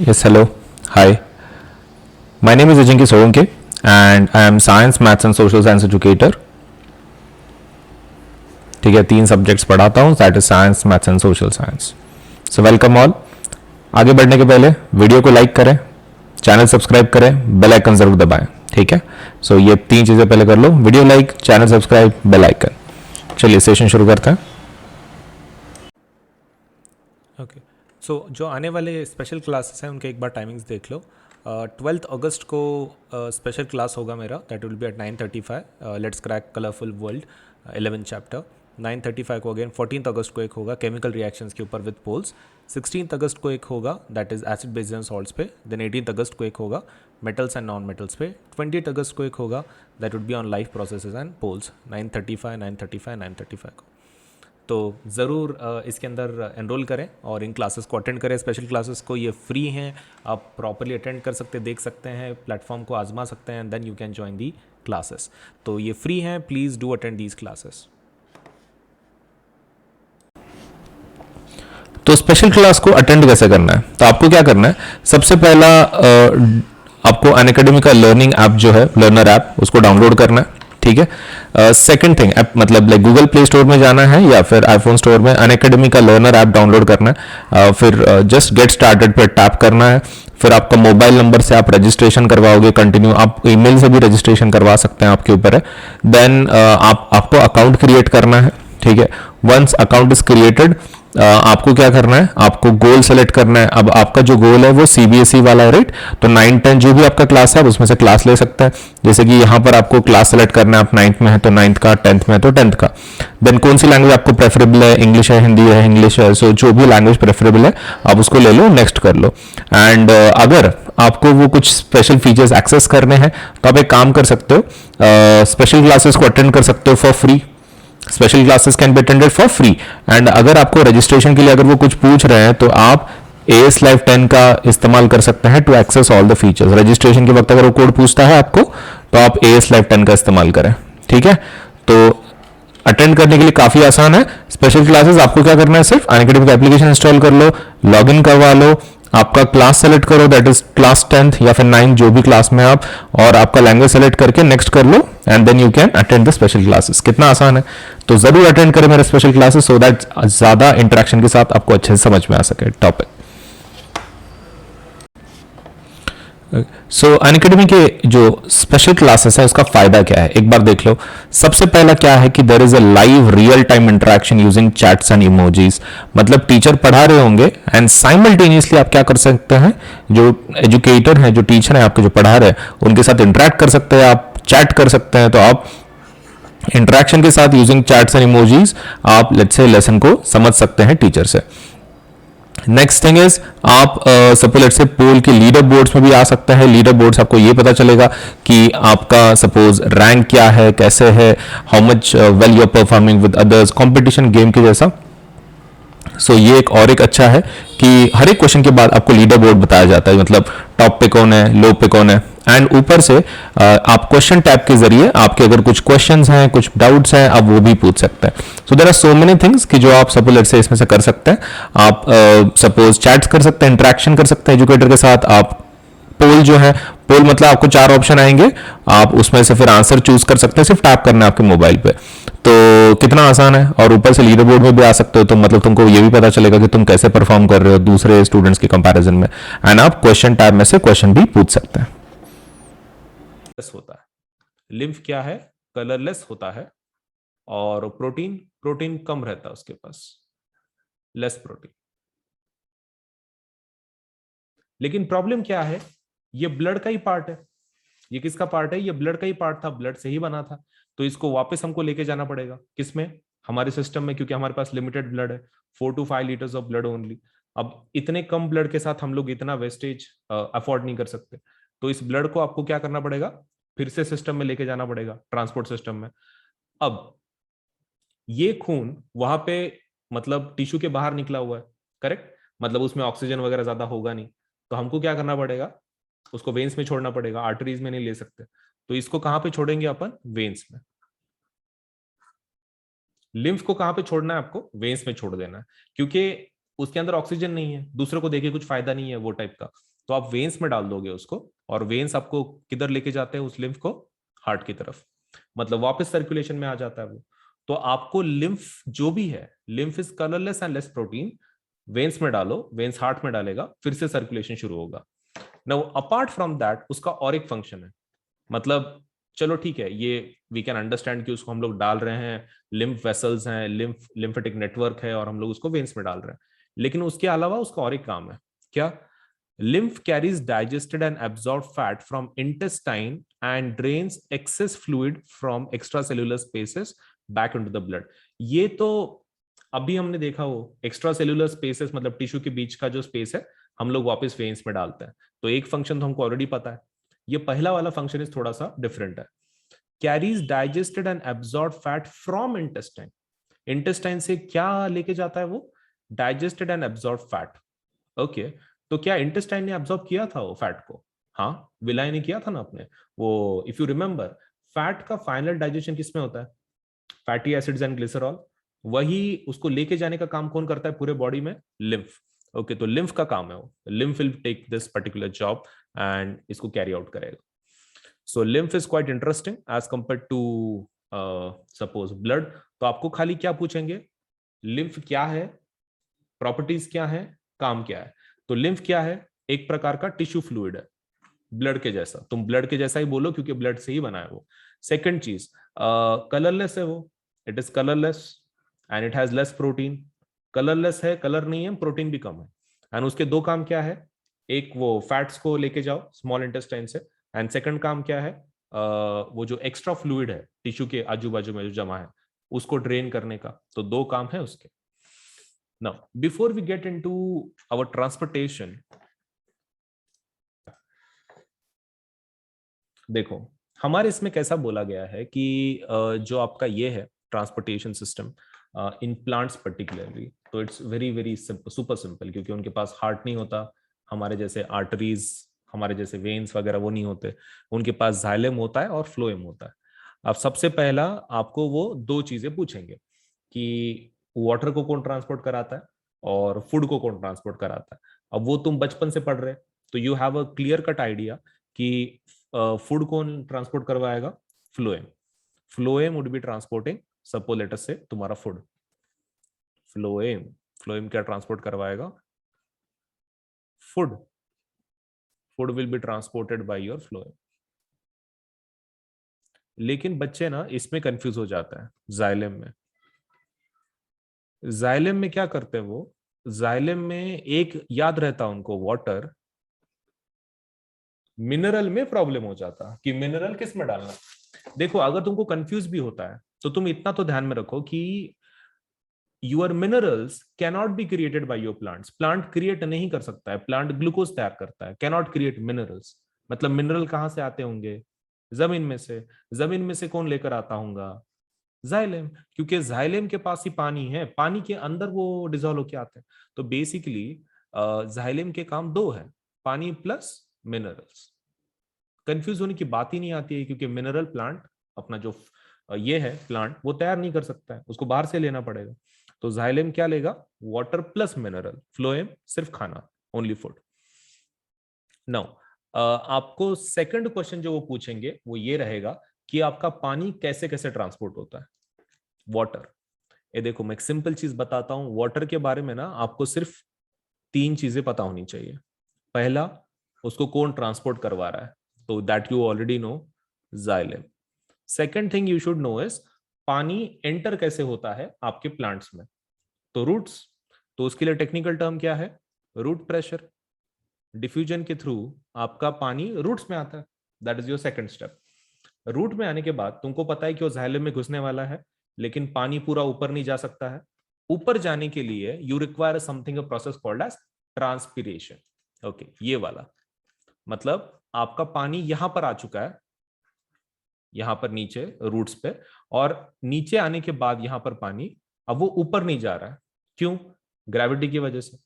Yes, hello. Hi. My name is Ajinki Solanke and I am Science, Maths and Social Science Educator. ठीक है, 3 subjects पढ़ाता हूँ, that is science, maths and social science. So welcome all. आगे बढ़ने के पहले video को like करें, चैनल सब्सक्राइब करें, बेल आइकन जरूर दबाएं. ठीक है, सो ये 3 चीज़ें पहले कर लो: video like, channel subscribe, bell icon. चलिए सेशन शुरू करते हैं. ओके. सो जो आने वाले स्पेशल क्लासेस हैं उनके एक बार टाइमिंग्स देख लो. 12th अगस्त को स्पेशल क्लास होगा मेरा, that will be at 9:35. Let's crack colourful world 11th chapter. 9:35 को अगेन 14th अगस्त को एक होगा केमिकल रिएक्शंस के ऊपर विद पोल्स. 16th अगस्त को एक होगा that is acid base and salts पे. देन 18th अगस्त को एक होगा मेटल्स एंड नॉन मेटल्स पे. 20th अगस्त को एक होगा that would be on life processes and polls. 9:35 को तो ज़रूर इसके अंदर एनरोल करें और इन क्लासेस को अटेंड करें. स्पेशल क्लासेस को ये फ्री हैं, आप प्रॉपरली अटेंड कर सकते, देख सकते हैं, प्लेटफॉर्म को आजमा सकते हैं, then you can join the classes. तो ये फ्री हैं, please do attend these classes. तो स्पेशल क्लास को अटेंड कैसे करना है? तो आपको क्या करना है, सबसे पहला आपको अनअकैडमी का लर्निंग ऐप जो है, लर्नर ऐप, उसको डाउनलोड करना है. ठीक है. सेकंड थिंग, मतलब लाइक गूगल प्ले स्टोर में जाना है या फिर आईफोन स्टोर में अनअकैडमी का लर्नर ऐप डाउनलोड करना है. फिर जस्ट गेट स्टार्टेड पे टैप करना है. फिर आपका मोबाइल नंबर से आप रजिस्ट्रेशन करवाओगे, कंटिन्यू आप ईमेल से भी रजिस्ट्रेशन करवा सकते हैं, आपके ऊपर है. देन आपको अकाउंट क्रिएट करना है. ठीक है. वंस अकाउंट इज क्रिएटेड, आपको क्या करना है, आपको गोल सेलेक्ट करना है. अब आपका जो गोल है वो सीबीएसई वाला है, राइट? तो 9-10 जो भी आपका क्लास है आप उसमें से क्लास ले सकते हैं. जैसे कि यहाँ पर आपको क्लास सेलेक्ट करना है, आप 9th में है तो 9th का, 10th में है तो 10th का. देन कौन सी लैंग्वेज आपको प्रेफरेबल है, इंग्लिश है, हिंदी है, इंग्लिश है, सो जो भी लैंग्वेज प्रेफरेबल है आप उसको ले लो, नेक्स्ट कर लो. एंड अगर आपको वो कुछ स्पेशल फीचर्स एक्सेस करने हैं तो आप एक काम कर सकते हो, स्पेशल क्लासेस को अटेंड कर सकते हो for free. Special classes can be attended for free. And अगर आपको रजिस्ट्रेशन के लिए अगर वो कुछ पूछ रहे हैं तो आप AS Live 10 का इस्तेमाल कर सकते हैं to access all the features. Registration के वक्त अगर वो कोड पूछता है आपको तो आप AS Live 10 का इस्तेमाल करें. ठीक है. तो अटेंड करने के लिए काफी आसान है स्पेशल क्लासेस. आपको क्या करना है, सिर्फ अनअकैडमी का एप्लीकेशन इंस्टॉल कर लो, लॉग इन करवा लो, आपका क्लास सेलेक्ट करो, दैट इज क्लास 10th या फिर 9th जो भी क्लास में आप, और आपका लैंग्वेज सेलेक्ट करके नेक्स्ट कर लो and then you can attend the special classes. कितना आसान है. तो जरूर अटेंड करें मेरे स्पेशल क्लासेस सो दैट ज्यादा इंटरेक्शन के साथ आपको अच्छे से समझ में आ सके टॉपिक. सो अनअकैडमी के जो स्पेशल क्लासेस है उसका फायदा क्या है, एक बार देख लो. सबसे पहला क्या है कि there is a live real time interaction using chats and emojis. मतलब टीचर पढ़ा रहे होंगे एंड साइमल्टेनियसली आप क्या कर सकते हैं, जो एजुकेटर हैं, जो टीचर हैं आपके जो पढ़ा रहे हैं, उनके साथ इंटरेक्ट कर सकते हैं, आप चैट कर सकते हैं. तो आप इंटरेक्शन के साथ यूजिंग चैट्स एंड इमोजीज आप लेट्स से लेसन को समझ सकते हैं टीचर से. नेक्स्ट थिंग इज आप सपोज लेट्स से पोल के लीडर बोर्ड्स में भी आ सकते हैं. लीडर बोर्ड्स आपको ये पता चलेगा कि आपका सपोज रैंक क्या है, कैसे है, how much well you are performing with others, competition game के जैसा. सो ये एक और एक अच्छा है कि हर एक क्वेश्चन के बाद आपको लीडर बोर्ड बताया जाता है, मतलब टॉप पे कौन है, लो पे कौन है. एंड ऊपर से आप क्वेश्चन टैब के जरिए आपके अगर कुछ क्वेश्चंस हैं, कुछ डाउट्स हैं, आप वो भी पूछ सकते हैं. So there are so many things कि जो आप सपोज लेट्स से इसमें से कर सकते हैं. आप सपोज चैट्स कर सकते हैं, इंटरेक्शन कर सकते हैं एजुकेटर के साथ. आप पोल जो है, पोल मतलब आपको 4 ऑप्शन आएंगे, आप उसमें से फिर आंसर चूज कर सकते हैं, सिर्फ टैप करना है आपके मोबाइल पे. तो कितना आसान है. और ऊपर से लीडर बोर्ड में भी आ सकते हो, तो मतलब तुमको ये भी पता चलेगा कि तुम कैसे परफॉर्म कर रहे हो दूसरे स्टूडेंट्स के कंपैरिजन में. एंड आप क्वेश्चन टैब में से क्वेश्चन भी पूछ सकते हैं. होता है लिम्फ क्या है, कलरलेस होता है. और प्रोटीन, प्रोटीन कम रहता है उसके पास, लेस प्रोटीन. लेकिन प्रॉब्लम क्या है, ये ब्लड का ही पार्ट है. ये किसका पार्ट है, ये ब्लड का ही पार्ट था, ब्लड से ही बना था. तो इसको वापस हमको लेके जाना पड़ेगा किसमें, हमारे सिस्टम में, क्योंकि हमारे पास लिमिटेड ब्लड है, 4 to 5 litres of blood only. अब इतने कम ब्लड के साथ हम लोग इतना वेस्टेज अफोर्ड नहीं कर सकते. तो इस ब्लड को आपको क्या करना पड़ेगा, फिर से सिस्टम में लेके जाना पड़ेगा, ट्रांसपोर्ट सिस्टम में. अब ये खून वहां पे मतलब टिश्यू के बाहर निकला हुआ है, करेक्ट, मतलब उसमें ऑक्सीजन वगैरह ज्यादा होगा नहीं. तो हमको क्या करना पड़ेगा, उसको वेन्स में छोड़ना पड़ेगा, आर्टरीज में नहीं ले सकते. तो इसको कहां पे छोड़ेंगे अपन, वेन्स में. लिम्फ को कहां पे छोड़ना है आपको, वेन्स में छोड़ देना है, क्योंकि उसके अंदर ऑक्सीजन नहीं है, दूसरों को देके कुछ फायदा नहीं है वो टाइप का. तो आप वेन्स में डाल दोगे उसको, और वेन्स आपको किधर लेके जाते हैं उस लिम्फ को? हार्ट की तरफ, मतलब वापस सर्कुलेशन में आ जाता है वो। तो आपको लिम्फ जो भी है, lymph is colourless and less protein, veins में डालो, वेन्स हार्ट में डालेगा, फिर से सर्कुलेशन शुरू होगा। नाउ अपार्ट फ्रॉम दैट उसका और एक फंक्शन है, मतलब चलो ठीक है, ये वी कैन अंडरस्टैंड कि उसको हम लोग डाल रहे हैं, लिम्फ वेसल्स हैं, लिम्फेटिक नेटवर्क है, और हम लोग उसको वेन्स में डाल रहे हैं, लेकिन उसके अलावा उसका और एक काम है। क्या? lymph carries digested and absorbed fat from intestine and drains excess fluid from extracellular spaces back into the blood। ये तो अभी हमने देखा, वो एक्स्ट्रा सेल्यूलर स्पेसेस मतलब टिश्यू के बीच का जो स्पेस है, हम लोग वापस वेन्स में डालते हैं। तो एक फंक्शन तो हमको ऑलरेडी पता है। ये पहला वाला फंक्शन इस थोड़ा सा डिफरेंट है। Carries digested and absorb fat from intestine. Intestine से क्या लेके जाता है वो? Digested and absorb fat. Okay, तो क्या इंटेस्टाइन ने एब्जॉर्ब किया था वो फैट को? हाँ, विलाई ने किया था ना अपने वो। इफ यू रिमेंबर, फैट का फाइनल डाइजेशन किसमें होता है? Fatty acids and glycerol. वही उसको लेके जाने का काम कौन करता है पूरे बॉडी में? लिम्फ। ओके, तो लिम्फ का काम है वो, lymph will take this particular job and इसको कैरी आउट करेगा। So lymph is quite interesting as compare to suppose blood. तो आपको खाली क्या पूछेंगे? लिम्फ क्या है, प्रॉपर्टीज क्या है, काम क्या है। तो लिम्फ क्या है? एक प्रकार का टिश्यू फ्लूइड है, ब्लड के जैसा। तुम ब्लड के जैसा ही बोलो क्योंकि ब्लड से ही बना है वो। सेकंड चीज, कलरलेस है वो, it is colourless and it has less protein. Colourless है, कलर नहीं है, प्रोटीन भी कम है। एंड उसके दो काम क्या है? एक वो फैट्स को लेके जाओ स्मॉल इंटेस्टाइन से, एंड सेकंड काम क्या है? वो जो एक्स्ट्रा फ्लूइड है टिश्यू के आजू बाजू में जो जमा है उसको ड्रेन करने का। तो दो काम है उसके। Now, before we get into our transportation, देखो हमारे इसमें कैसा बोला गया है कि जो आपका ये है transportation system in plants particularly, तो it's very very super simple, क्योंकि उनके पास हार्ट नहीं होता, हमारे जैसे आर्टरीज, हमारे जैसे वेन्स वगैरह वो नहीं होते। उनके पास जाइलम होता है और फ्लोएम होता है। अब सबसे पहला आपको वो दो चीजें पूछेंगे कि वाटर को कौन ट्रांसपोर्ट कराता है और फूड को कौन ट्रांसपोर्ट कराता है। अब वो तुम बचपन से पढ़ रहे, तो you have a clear cut idea कि फूड कौन ट्रांसपोर्ट करवाएगा? Phloem. Phloem would be transporting, suppose let us से तुम्हारा फूड। फ्लोएम, फ्लोएम क्या ट्रांसपोर्ट करवाएगा? Food. Food will be transported by your phloem. लेकिन बच्चे ना इसमें कंफ्यूज हो जाता है जाइलम में। जाइलम में क्या करते हैं वो? जाइलम में एक याद रहता उनको, वाटर। मिनरल में प्रॉब्लम हो जाता कि मिनरल किस में डालना। देखो अगर तुमको कंफ्यूज भी होता है तो तुम इतना तो ध्यान में रखो कि your minerals cannot be created by your plants. Plant create नहीं कर सकता है, प्लांट ग्लूकोज तैयार करता है, कैनॉट क्रिएट मिनरल्स। मतलब मिनरल कहां से आते होंगे? जमीन में से। जमीन में से कौन लेकर आता होगा? जाइलम, क्योंकि जाइलम के पास ही पानी है, पानी के अंदर वो डिजोल्व होके आते हैं। तो बेसिकली जाइलम के काम दो है, पानी प्लस मिनरल्स। कंफ्यूज होने की बात ही नहीं आती है, क्योंकि मिनरल प्लांट अपना जो ये है प्लांट वो तैयार नहीं कर सकता है, उसको बाहर से लेना पड़ेगा। तो जाइलम क्या लेगा? Water plus mineral. फ्लोएम सिर्फ खाना, ओनली फूड। नाउ आपको सेकंड क्वेश्चन जो वो पूछेंगे वो ये रहेगा कि आपका पानी कैसे कैसे ट्रांसपोर्ट होता है? वाटर। ये देखो मैं एक सिंपल चीज बताता हूं वाटर के बारे में ना, आपको सिर्फ तीन चीजें पता होनी चाहिए। पहला, उसको कौन ट्रांसपोर्ट करवा रहा है, तो that you already know, xylem. Second thing you should know is पानी एंटर कैसे होता है आपके प्लांट्स में, तो रूट्स। तो उसके लिए टेक्निकल टर्म क्या है? Root pressure. डिफ्यूजन के थ्रू आपका पानी रूट्स में आता है, that is your second step. Root में आने के बाद तुमको पता है कि वो जाइलम में घुसने वाला है, लेकिन पानी पूरा ऊपर नहीं जा सकता है। ऊपर जाने के लिए you require something a process called as transpiration. Okay, ये वाला मतलब आपका पानी यहां पर आ चुका है, यहां पर नीचे रूट्स पे, और नीचे आने के बाद यहां पर पानी अब वो ऊपर नहीं जा रहा है। क्यों? ग्रेविटी की वजह से।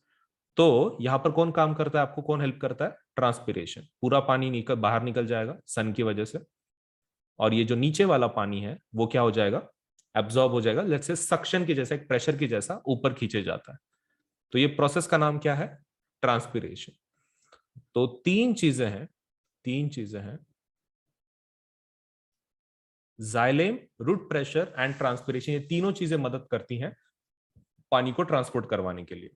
तो यहां पर कौन काम करता है, आपको कौन हेल्प करता है? ट्रांसपीरेशन। पूरा पानी बाहर निकल जाएगा सन की वजह से, और ये जो नीचे वाला पानी है वो क्या हो जाएगा? एब्जॉर्ब हो जाएगा, लेट्स से सक्शन की जैसा, एक प्रेशर की जैसा ऊपर खींचे जाता है। तो ये प्रोसेस का नाम क्या है? ट्रांसपीरेशन। तो तीन चीजें हैं, xylem, root pressure and transpiration, ये तीनों चीजें मदद करती हैं पानी को ट्रांसपोर्ट करवाने के लिए।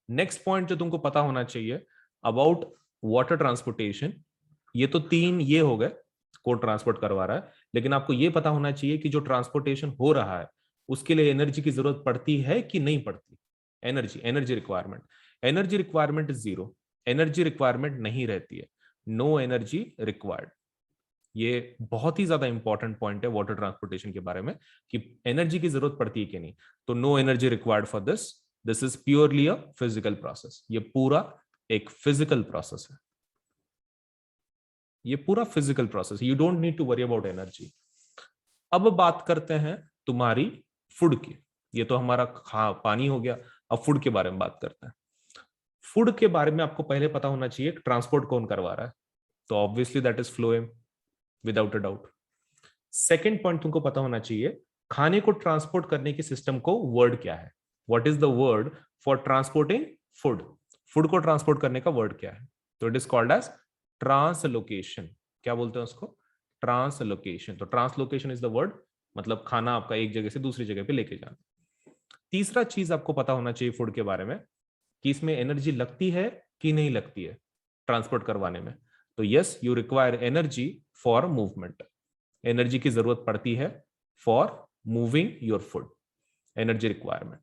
नेक्स्ट पॉइंट जो तुमको पता होना चाहिए अबाउट वाटर ट्रांसपोर्टेशन, ये तो तीन ये हो गए को ट्रांसपोर्ट करवा रहा है, लेकिन आपको ये पता होना चाहिए कि जो ट्रांसपोर्टेशन हो रहा है उसके लिए एनर्जी की जरूरत पड़ती है कि नहीं पड़ती। Energy requirement is 0, energy requirement नहीं रहती है, नो एनर्जी रिक्वायर्ड। ये बहुत ही ज्यादा इंपॉर्टेंट पॉइंट है वाटर ट्रांसपोर्टेशन के बारे में कि एनर्जी की जरूरत पड़ती है कि नहीं। तो no energy required for this is purely a physical process. ये पूरा एक फिजिकल प्रोसेस है, ये पूरा physical process, you don't need to worry about energy. अब बात करते हैं तुम्हारी फूड की। ये तो हमारा पानी हो गया, अब फूड के बारे में बात करते हैं। फूड के बारे में आपको पहले पता होना चाहिए ट्रांसपोर्ट कौन करवा रहा है, तो obviously that is phloem, without a doubt. Second point तुमको पता होना चाहिए खाने को ट्रांसपोर्ट करने के सिस्टम को वर्ड क्या है, what is the word for transporting food, food को ट्रांसपोर्ट करने का वर्ड क्या है, तो it is called as translocation. क्या बोलते हैं उसको, ट्रांसलोकेशन। तो ट्रांसलोकेशन इज द वर्ड, मतलब खाना आपका एक जगह से दूसरी जगह पे लेके जाना। तीसरा चीज आपको पता होना चाहिए फूड के बारे में कि इसमें एनर्जी लगती है कि नहीं लगती है ट्रांसपोर्ट करवाने में। तो yes, you require energy for movement, energy की जरूरत पड़ती है for moving your food, energy requirement.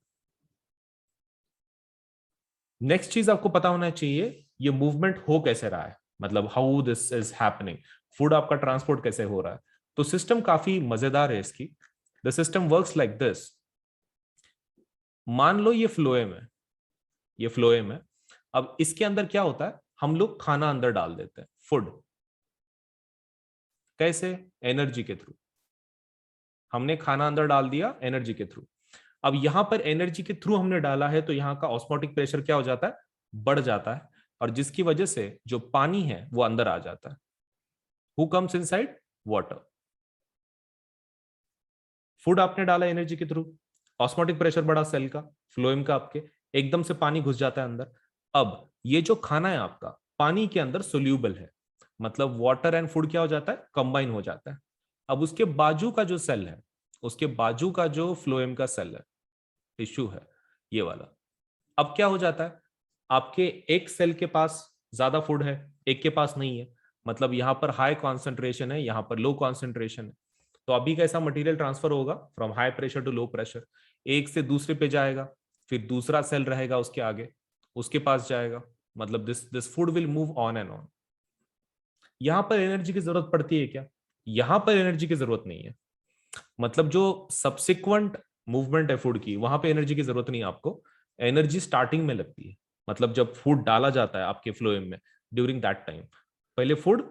Next चीज आपको पता होना चाहिए ये मूवमेंट हो कैसे रहा है, मतलब how this is happening, food आपका ट्रांसपोर्ट कैसे हो रहा है। तो सिस्टम काफी मजेदार है इसकी। The system works like this. मान लो ये फ्लोएम है, ये फ्लोएम है। अब इसके अंदर क्या होता है, हम लोग खाना अंदर डाल देते हैं, फूड। कैसे, एनर्जी के थ्रू। हमने खाना अंदर डाल दिया एनर्जी के थ्रू। अब यहां पर एनर्जी के थ्रू हमने डाला है तो यहां का ऑस्मोटिक प्रेशर क्या हो जाता है, बढ़ जाता है, और जिसकी वजह से जो पानी है वो अंदर आ जाता है। Who comes inside, water. Food आपने डाला एनर्जी के थ्रू, ऑस्मोटिक प्रेशर बढ़ा सेल का, फ्लोएम का, आपके एकदम से पानी घुस जाता है अंदर। अब ये जो खाना है आपका पानी के अंदर सोल्यूबल है, मतलब वाटर एंड फूड क्या हो जाता है, कंबाइन हो जाता है। अब उसके बाजू का जो सेल है, उसके बाजू का जो फ्लोएम का सेल है, टिश्यू है ये वाला, अब क्या हो जाता है, आपके एक सेल के पास ज्यादा फूड है, एक के पास नहीं है, मतलब यहां पर हाई कॉन्सेंट्रेशन है, यहां पर लो कॉन्सेंट्रेशन है। तो अभी कैसा मटेरियल ट्रांसफर होगा, from high pressure to low pressure, एक से दूसरे पे जाएगा, फिर दूसरा सेल रहेगा उसके आगे, उसके पास जाएगा, मतलब this food will move on and on. यहां पर एनर्जी की जरूरत पड़ती है क्या, यहां पर एनर्जी की जरूरत नहीं है, मतलब जो सब्सिक्वेंट मूवमेंट है फूड की वहां पे एनर्जी की जरूरत नहीं है आपको, एनर्जी स्टार्टिंग में लगती है। मतलब जब फूड डाला जाता है आपके फ्लोएम में, ड्यूरिंग दैट टाइम पहले फूड,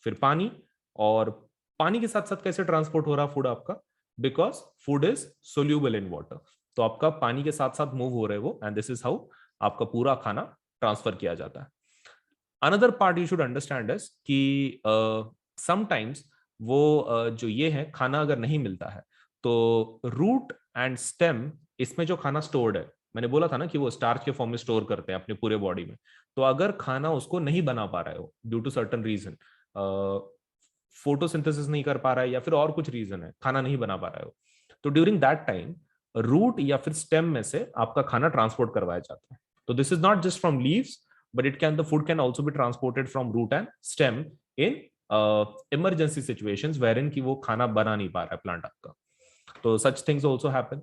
फिर पानी, और पानी के साथ साथ कैसे ट्रांसपोर्ट हो रहा फूड आपका, because food is soluble in water, तो आपका पानी के साथ साथ मूव हो रहे वो, एंड दिस इज हाउ आपका पूरा खाना ट्रांसफर किया जाता है। Another part you should understand is कि समटाइम्स वो जो ये है खाना अगर नहीं मिलता है तो रूट एंड स्टेम, इसमें जो खाना स्टोर्ड है, मैंने बोला था ना कि वो स्टार्च के फॉर्म में स्टोर करते हैं अपने पूरे बॉडी में, तो अगर खाना उसको नहीं बना पा रहा है due to certain reason, photosynthesis नहीं कर पा रहा है या फिर और कुछ रीजन है खाना नहीं बना पा रहा है, तो ड्यूरिंग दैट टाइम रूट या फिर स्टेम में से आपका खाना ट्रांसपोर्ट करवाया जाता है। तो this is not just from leaves, but the food can also be transported from root and stem in emergency situations wherein कि वो खाना बना नहीं पा रहा है प्लांट आपका, तो such things also happen।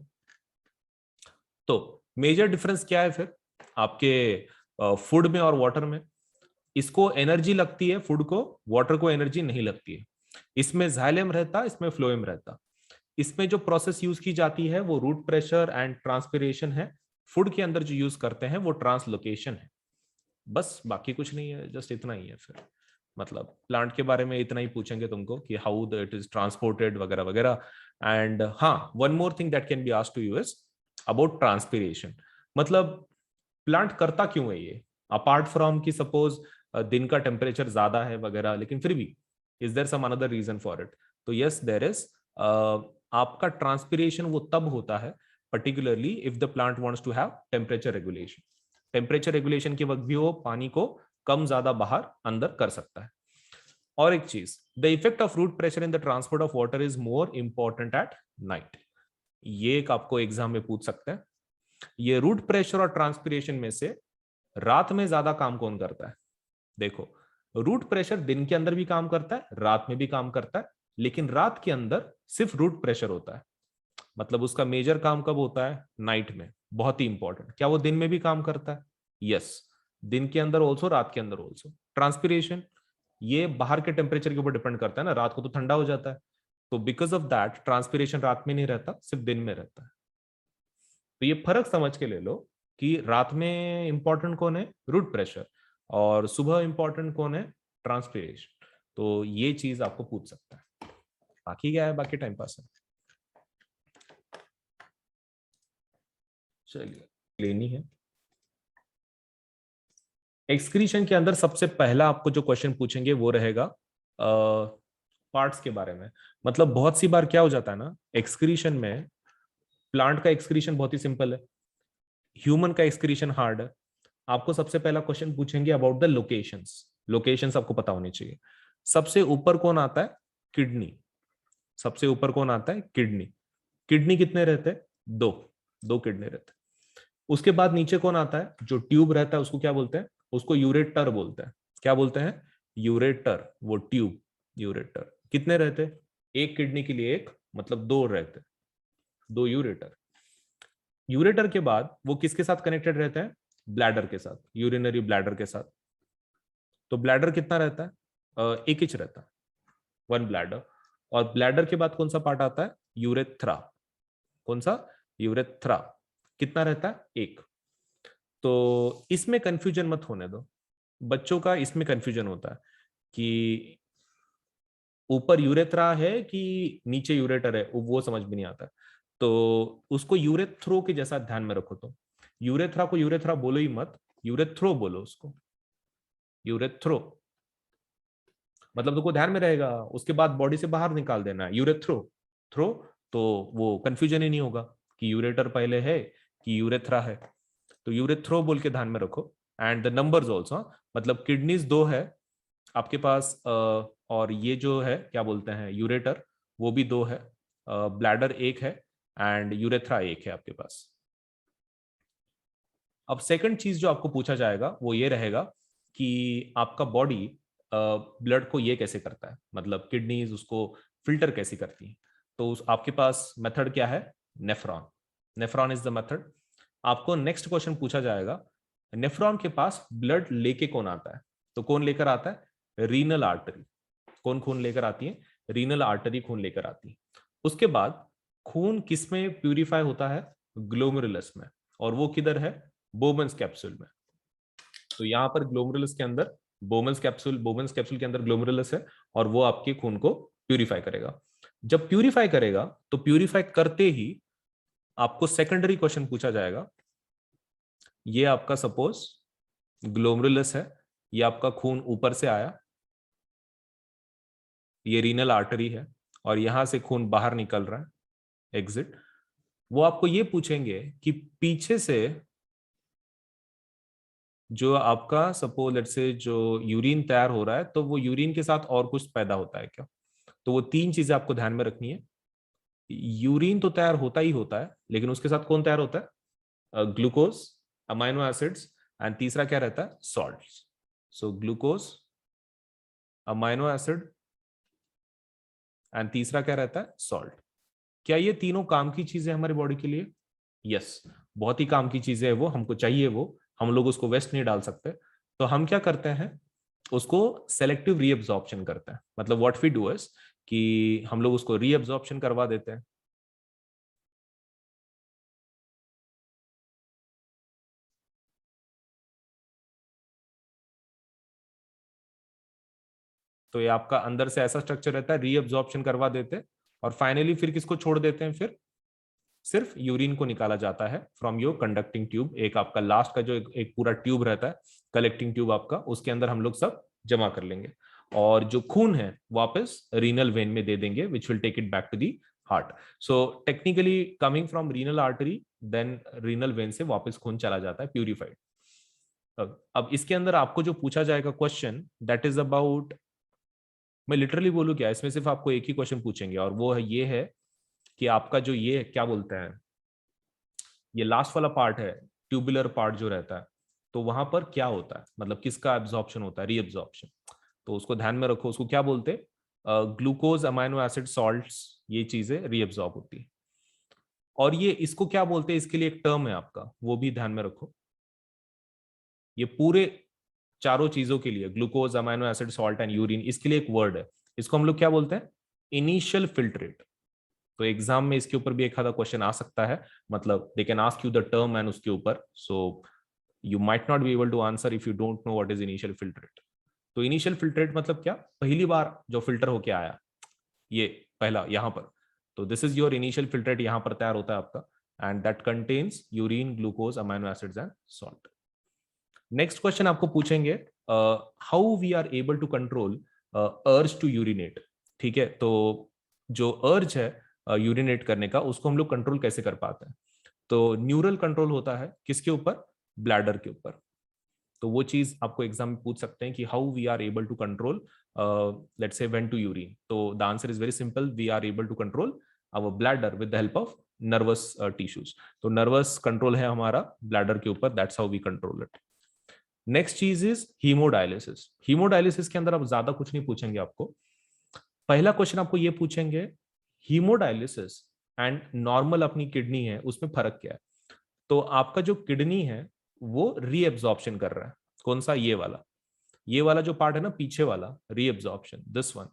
तो मेजर डिफरेंस क्या है फिर आपके फूड में और वाटर में, इसको एनर्जी लगती है फूड को, वाटर को एनर्जी नहीं लगती है। इसमें जाइलम रहता, इसमें फ्लोएम रहता। इसमें जो प्रोसेस यूज की जाती है वो रूट प्रेशर एंड ट्रांसपिरेशन है, फूड के अंदर जो यूज करते हैं वो ट्रांसलोकेशन है। बस बाकी कुछ नहीं है, जस्ट इतना ही है। फिर मतलब प्लांट के बारे में इतना ही पूछेंगे तुमको कि हाउ इट इज ट्रांसपोर्टेड वगैरह वगैरह। एंड हाँ, one more thing that can be asked to you is about transpiration, मतलब प्लांट करता क्यों है ये, अपार्ट फ्रॉम कि सपोज दिन का टेम्परेचर ज्यादा है वगैरह, लेकिन फिर भी is there some another reason for it, तो यस देयर इज। आपका ट्रांसपिरेशन वो तब होता है particularly if the plant wants to have temperature regulation, temperature regulation के वक्त भी वो पानी को कम ज्यादा बाहर अंदर कर सकता है। और एक चीज, the effect of root pressure in the transport of water is more important at night. ये एक आपको एग्जाम में पूछ सकते हैं। ये रूट प्रेशर और ट्रांसपिरेशन में से रात में ज्यादा काम कौन करता है? देखो, रूट प्रेशर दिन के अंदर भी काम करता है, रात में भी काम करता है, लेकिन रात के अंदर सिर्फ रूट प्रेशर होता है। मतलब उसका मेजर काम कब होता है? नाइट में। बहुत ही इंपॉर्टेंट। क्या वो दिन में भी काम करता है? यस, दिन के अंदर ऑल्सो, रात के अंदर ऑल्सो। ट्रांसपिरेशन, ये बाहर के टेम्परेचर के ऊपर डिपेंड करता है ना, रात को तो ठंडा हो जाता है, तो बिकॉज ऑफ दैट ट्रांसपिरेशन रात में नहीं रहता, सिर्फ दिन में रहता है। तो ये फर्क समझ के ले लो कि रात में इंपॉर्टेंट कौन है? Root pressure. और सुबह इंपॉर्टेंट कौन है? ट्रांसपिरेशन। तो ये चीज आपको पूछ सकता है। बाकी क्या है? बाकी टाइम पास है। चलिए, लेनी है। एक्सक्रीशन के अंदर सबसे पहला आपको जो क्वेश्चन पूछेंगे वो रहेगा पार्ट्स के बारे में। मतलब बहुत सी बार क्या हो जाता है ना, एक्सक्रीशन में प्लांट का एक्सक्रीशन बहुत ही सिंपल है, ह्यूमन का एक्सक्रीशन हार्ड है। आपको सबसे पहला क्वेश्चन पूछेंगे अबाउट द लोकेशंस। लोकेशंस आपको पता होनी चाहिए। सबसे ऊपर कौन आता है? किडनी। सबसे ऊपर कौन आता है? किडनी। किडनी कितने रहते हैं? दो। दो किडनी रहते हैं। उसके बाद नीचे कौन आता है? जो ट्यूब रहता है उसको क्या बोलते हैं? उसको यूरेटर बोलते हैं। क्या बोलते हैं? यूरेटर। वो ट्यूब, यूरेटर। कितने रहते? एक किडनी के लिए एक, मतलब दो रहते, दो यूरेटर। यूरेटर के बाद वो किसके साथ कनेक्टेड रहते हैं? ब्लैडर के साथ, यूरिनरी ब्लैडर के साथ। तो ब्लैडर कितना रहता है? एक इंच रहता है, वन ब्लैडर। और ब्लैडर के बाद कौन सा पार्ट आता है? यूरेथ्रा। कौन सा? यूरेथ्रा। कितना रहता है? एक। तो इसमें कंफ्यूजन मत होने दो बच्चों का। इसमें कंफ्यूजन होता है कि ऊपर यूरेथ्रा है कि नीचे यूरेटर है, वो समझ में नहीं आता। तो उसको यूरेथ्रो के जैसा ध्यान में रखो। तो यूरेथ्रा को यूरेथ्रा बोलो ही मत, यूरेथ्रो बोलो उसको, यूरेथ्रो। मतलब तुमको ध्यान में रहेगा, उसके बाद बॉडी से बाहर निकाल देना है, यूरेथ्रो, थ्रो। तो वो कंफ्यूजन ही नहीं होगा कि यूरेटर पहले है कि यूरेथ्रा है। तो यूरेथ्रो बोल के ध्यान में रखो। एंड द नंबर्स ऑल्सो, मतलब किडनीज दो है आपके पास, और ये जो है क्या बोलते हैं, यूरेटर, वो भी दो है। ब्लैडर एक है एंड यूरेथ्रा एक है आपके पास। अब सेकंड चीज जो आपको पूछा जाएगा वो ये रहेगा कि आपका बॉडी ब्लड को ये कैसे करता है, मतलब किडनीज उसको फिल्टर कैसे करती हैं। तो आपके पास मेथड क्या है? Nephron. Nephron is the method. आपको नेक्स्ट क्वेश्चन पूछा जाएगा, नेफ्रॉन के पास ब्लड लेके कौन आता है? तो कौन लेकर आता है? Renal artery. कौन खून लेकर आती है? रीनल आर्टरी खून लेकर आती है। उसके बाद खून किसमें प्यूरिफाई होता है? ग्लोमेरुलस में। और वो किधर है? बोमन्स कैप्सूल में। तो यहां पर ग्लोमेरुलस के अंदर बोमन्स कैप्सूल के अंदर ग्लोमेरुलस है, और वो आपके खून को प्यूरिफाई करेगा। जब प्यूरिफाई करेगा तो प्यूरिफाई करते ही आपको सेकेंडरी क्वेश्चन पूछा जाएगा। ये आपका सपोज ग्लोमेरुलस है, ये आपका खून ऊपर से आया, ये रीनल आर्टरी है, और यहां से खून बाहर निकल रहा है, एग्जिट। वो आपको ये पूछेंगे कि पीछे से जो आपका सपोज लेट से जो यूरिन तैयार हो रहा है, तो वो यूरिन के साथ और कुछ पैदा होता है क्या? तो वो तीन चीजें आपको ध्यान में रखनी है। यूरिन तो तैयार होता ही होता है, लेकिन उसके साथ कौन तैयार होता है? ग्लूकोज, अमाइनो एसिड्स, एंड तीसरा क्या रहता है? Salt. So glucose, amino acid, and तीसरा क्या रहता है? सॉल्ट। क्या ये तीनों काम की चीजें हमारी बॉडी के लिए? यस, बहुत ही काम की चीजें है वो, हमको चाहिए वो, हम लोग उसको वेस्ट नहीं डाल सकते। तो हम क्या करते हैं? उसको सेलेक्टिव रीअब्जॉर्प्शन करते हैं। मतलब व्हाट वी डू इज कि हम लोग उसको रीअब्जॉर्प्शन करवा देते हैं। तो ये आपका अंदर से ऐसा स्ट्रक्चर रहता है, रीअब्जॉर्प्शन करवा देते हैं, और फाइनली फिर किसको छोड़ देते हैं? फिर सिर्फ यूरिन को निकाला जाता है फ्रॉम योर कंडक्टिंग ट्यूब। एक आपका लास्ट का जो एक पूरा ट्यूब रहता है, कलेक्टिंग ट्यूब आपका, उसके अंदर हम लोग सब जमा कर लेंगे, और जो खून है वापस रीनल वेन में दे देंगे, which will take it back to the heart. So technically coming from renal artery, then renal vein से वापस खून चला जाता है प्यूरिफाइड। अब इसके अंदर आपको जो पूछा जाएगा क्वेश्चन दैट इज अबाउट, मैं लिटरली बोलूं क्या, इसमें सिर्फ आपको एक ही क्वेश्चन पूछेंगे और वो है ये है कि आपका जो ये क्या बोलते हैं, ये लास्ट वाला पार्ट है, ट्यूबुलर पार्ट जो रहता है, तो वहां पर क्या होता है, मतलब किसका एब्जॉर्प्शन होता है, रीएब्जॉर्प्शन। तो उसको ध्यान में रखो, उसको क्या बोलते हैं, ग्लूकोज, अमाइनो एसिड, सॉल्ट्स, ये चीजें रीएब्जॉर्ब होती है। और ये इसको क्या बोलते हैं, इसके लिए एक टर्म है आपका, वो भी ध्यान में रखो। ये पूरे चारों चीजों के लिए, glucose, amino acid, salt and urine, इसके लिए एक वर्ड है, इसको हम लोग क्या बोलते हैं, इनिशियल फिल्ट्रेट। तो एग्जाम में इसके ऊपर भी एक आधा क्वेश्चन आ सकता है, मतलब they can ask you the term and उसके ऊपर, so you might not be able to answer if you don't know what is initial filtrate. तो इनिशियल फिल्ट्रेट मतलब क्या, पहली बार जो फिल्टर होके आया, ये पहला यहां पर, तो this is your initial filtrate, यहां पर तैयार होता है आपका, and that contains urine, glucose, amino acids and salt. Next question आपको पूछेंगे, how we are able to control urge to urinate. ठीक है, तो जो अर्ज है यूरिनेट करने का, उसको हम लोग कंट्रोल कैसे कर पाते हैं। तो न्यूरल कंट्रोल होता है किसके ऊपर, ब्लैडर के ऊपर। तो वो चीज आपको एग्जाम में पूछ सकते हैं कि how we are able to control let's say when to urine. तो the answer is very simple, we are able to control our bladder with the help of nervous tissues. तो नर्वस कंट्रोल है हमारा bladder के ऊपर, that's how we control it. Next चीज is haemodialysis. Haemodialysis के अंदर अब ज्यादा कुछ नहीं पूछेंगे आपको, पहला क्वेश्चन आपको ये पूछेंगे, हीमोडायलिसिस एंड नॉर्मल अपनी किडनी है, उसमें फर्क क्या है। तो आपका जो किडनी है वो रीएब्जॉर्प्शन कर रहा है, कौन सा, ये वाला जो पार्ट है ना पीछे वाला, रीएब्जॉर्प्शन, दिस वन,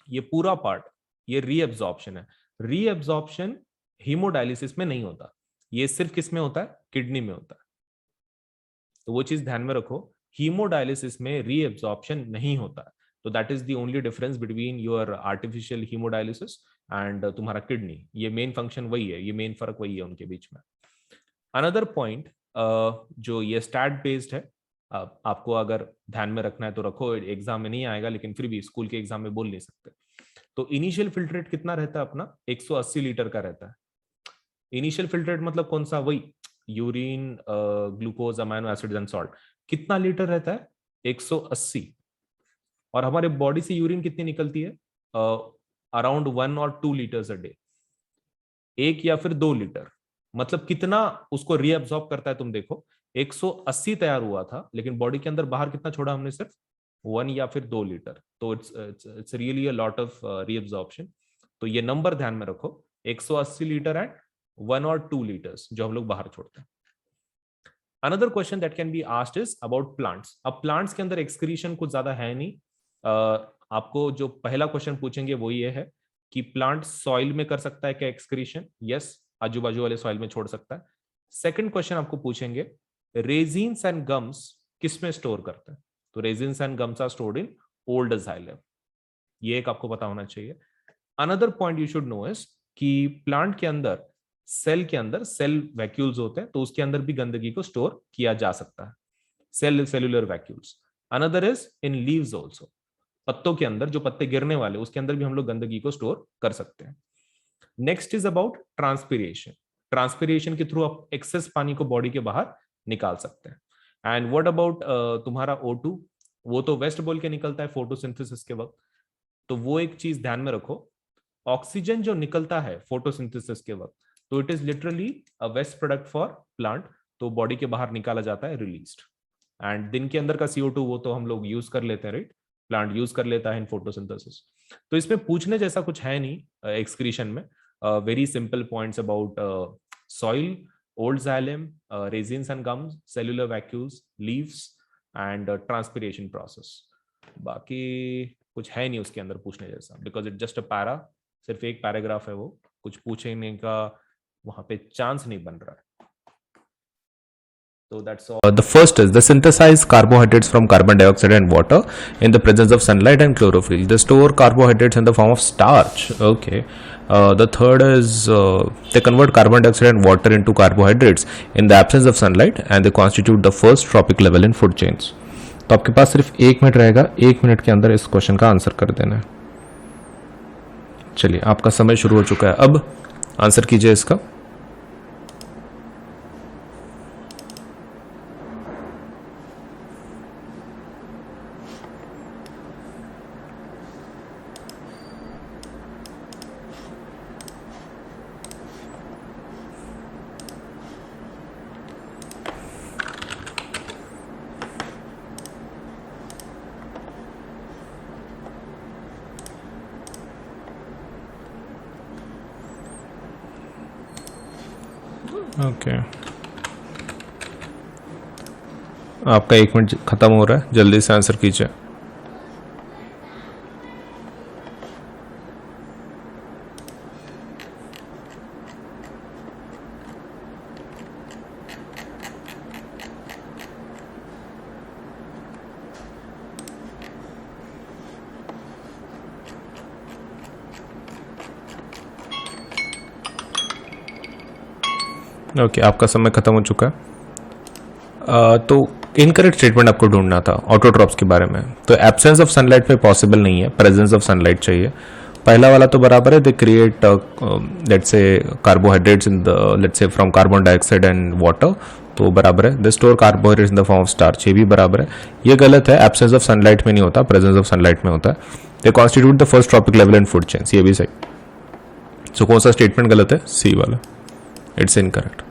ये पूरा पार्ट, ये रीएब्जॉर्प्शन है। रीएब्जॉर्प्शन हीमोडायलिसिस में नहीं होता, ये सिर्फ किस में होता है, किडनी में होता है। तो वो चीज ध्यान में रखो, हीमोडायलिसिस में रीएब्जॉर्प्शन नहीं होता है। तो that is the only difference between your artificial haemodialysis and तुम्हारा किडनी, ये मेन फंक्शन वही है, ये मेन फर्क वही है उनके बीच में। अनदर पॉइंट, जो ये स्टैट बेस्ड है, आपको अगर ध्यान में रखना है तो रखो, एग्जाम में नहीं आएगा लेकिन फिर भी स्कूल के एग्जाम में बोल नहीं सकते। तो इनिशियल फिल्ट्रेट कितना रहता है अपना, 180 लीटर का रहता है। इनिशियल फिल्ट्रेट मतलब कौन सा, वही urine, glucose, amino acids and salt. कितना लीटर रहता है, 180। और हमारे बॉडी से यूरिन कितनी निकलती है, अराउंड 1 और 2 लीटर्स अ डे, 1 या फिर 2 लीटर। मतलब कितना उसको रीअब्सॉर्ब करता है, तुम देखो 180 तैयार हुआ था, लेकिन बॉडी के अंदर बाहर कितना छोड़ा हमने, सिर्फ 1 या फिर 2 लीटर। तो it's really a lot of reabsorption. तो ये नंबर ध्यान में रखो, 180 लीटर एंड 1 और 2 लीटर्स जो हम लोग बाहर छोड़ते हैं। Another question that can be asked is about plants. अब प्लांट्स के अंदर एक्सक्रीशन कुछ ज्यादा है नहीं, आपको जो पहला क्वेश्चन पूछेंगे वो ये है कि प्लांट सॉइल में कर सकता है क्या एक्सक्रीशन, यस, आजू बाजू वाले सॉइल में छोड़ सकता है। सेकंड क्वेश्चन आपको पूछेंगे, रेजिन्स एंड गम्स किस में स्टोर करते हैं। तो resins and gums are stored in old xylem, ये एक आपको पता होना चाहिए। Another point you should know is कि प्लांट के अंदर, सेल के अंदर सेल वैक्यूल्स होते हैं, तो उसके अंदर भी गंदगी को स्टोर किया जा सकता है, cellular vacuoles. Another is in leaves also, पत्तों के अंदर जो पत्ते गिरने वाले, उसके अंदर भी हम लोग गंदगी को स्टोर कर सकते हैं। Next is about transpiration. Transpiration के थ्रू आप एक्सेस पानी को बॉडी के बाहर निकाल सकते हैं। एंड व्हाट अबाउट तुम्हारा O2, वो तो वेस्ट बोल के निकलता है फोटोसिंथेसिस के वक्त। तो वो एक चीज ध्यान में रखो, ऑक्सीजन जो निकलता है फोटोसिंथेसिस के वक्त, तो it is literally a waste product for plant, तो बॉडी के बाहर निकाला जाता है, रिलीज्ड। एंड दिन के अंदर का CO2 वो तो हम लोग यूज कर लेते हैं, राइट, प्लांट यूज कर लेता है इन फोटोसिंथेसिस। तो इसमें पूछने जैसा कुछ है नहीं एक्सक्रीशन में, very simple points about soil, old xylem, resins and gums, cellular vacuoles, leaves and transpiration process. बाकी कुछ है नहीं उसके अंदर पूछने जैसा, because it just a para, सिर्फ एक पैराग्राफ है वो, कुछ पूछने का वहां पे चांस नहीं बन रहा है। So that's all. The first is the synthesize carbohydrates from carbon dioxide and water in the presence of sunlight and chlorophyll. They store carbohydrates in the form of starch. Okay. The third is they convert carbon dioxide and water into carbohydrates in the absence of sunlight, and they constitute the first trophic level in food chains. तो आपके पास सिर्फ 1 minute रहेगा, 1 minute के अंदर इस question का answer कर देना है। चलिए, आपका समय शुरू हो चुका है, अब आंसर कीजिए इसका। ओके, आपका 1 मिनट खत्म हो रहा है, जल्दी से आंसर कीजिए। ओके, आपका समय खत्म हो चुका है। तो इनकरेक्ट स्टेटमेंट आपको ढूंढना था ऑटोट्रॉप्स के बारे में। तो एब्सेंस ऑफ सनलाइट में पॉसिबल नहीं है, प्रेजेंस ऑफ सनलाइट चाहिए। पहला वाला तो बराबर है, they create let's say carbohydrates in the let's say from carbon dioxide and water, तो बराबर है। They store carbohydrates in the form of starch, ये भी बराबर है। ये गलत है, एब्सेंस ऑफ सनलाइट में नहीं होता, प्रेजेंस ऑफ सनलाइट में होता है। They constitute the first trophic level in food chains, ये भी सही। सो कौन सा स्टेटमेंट गलत है? सी वाला, it's incorrect.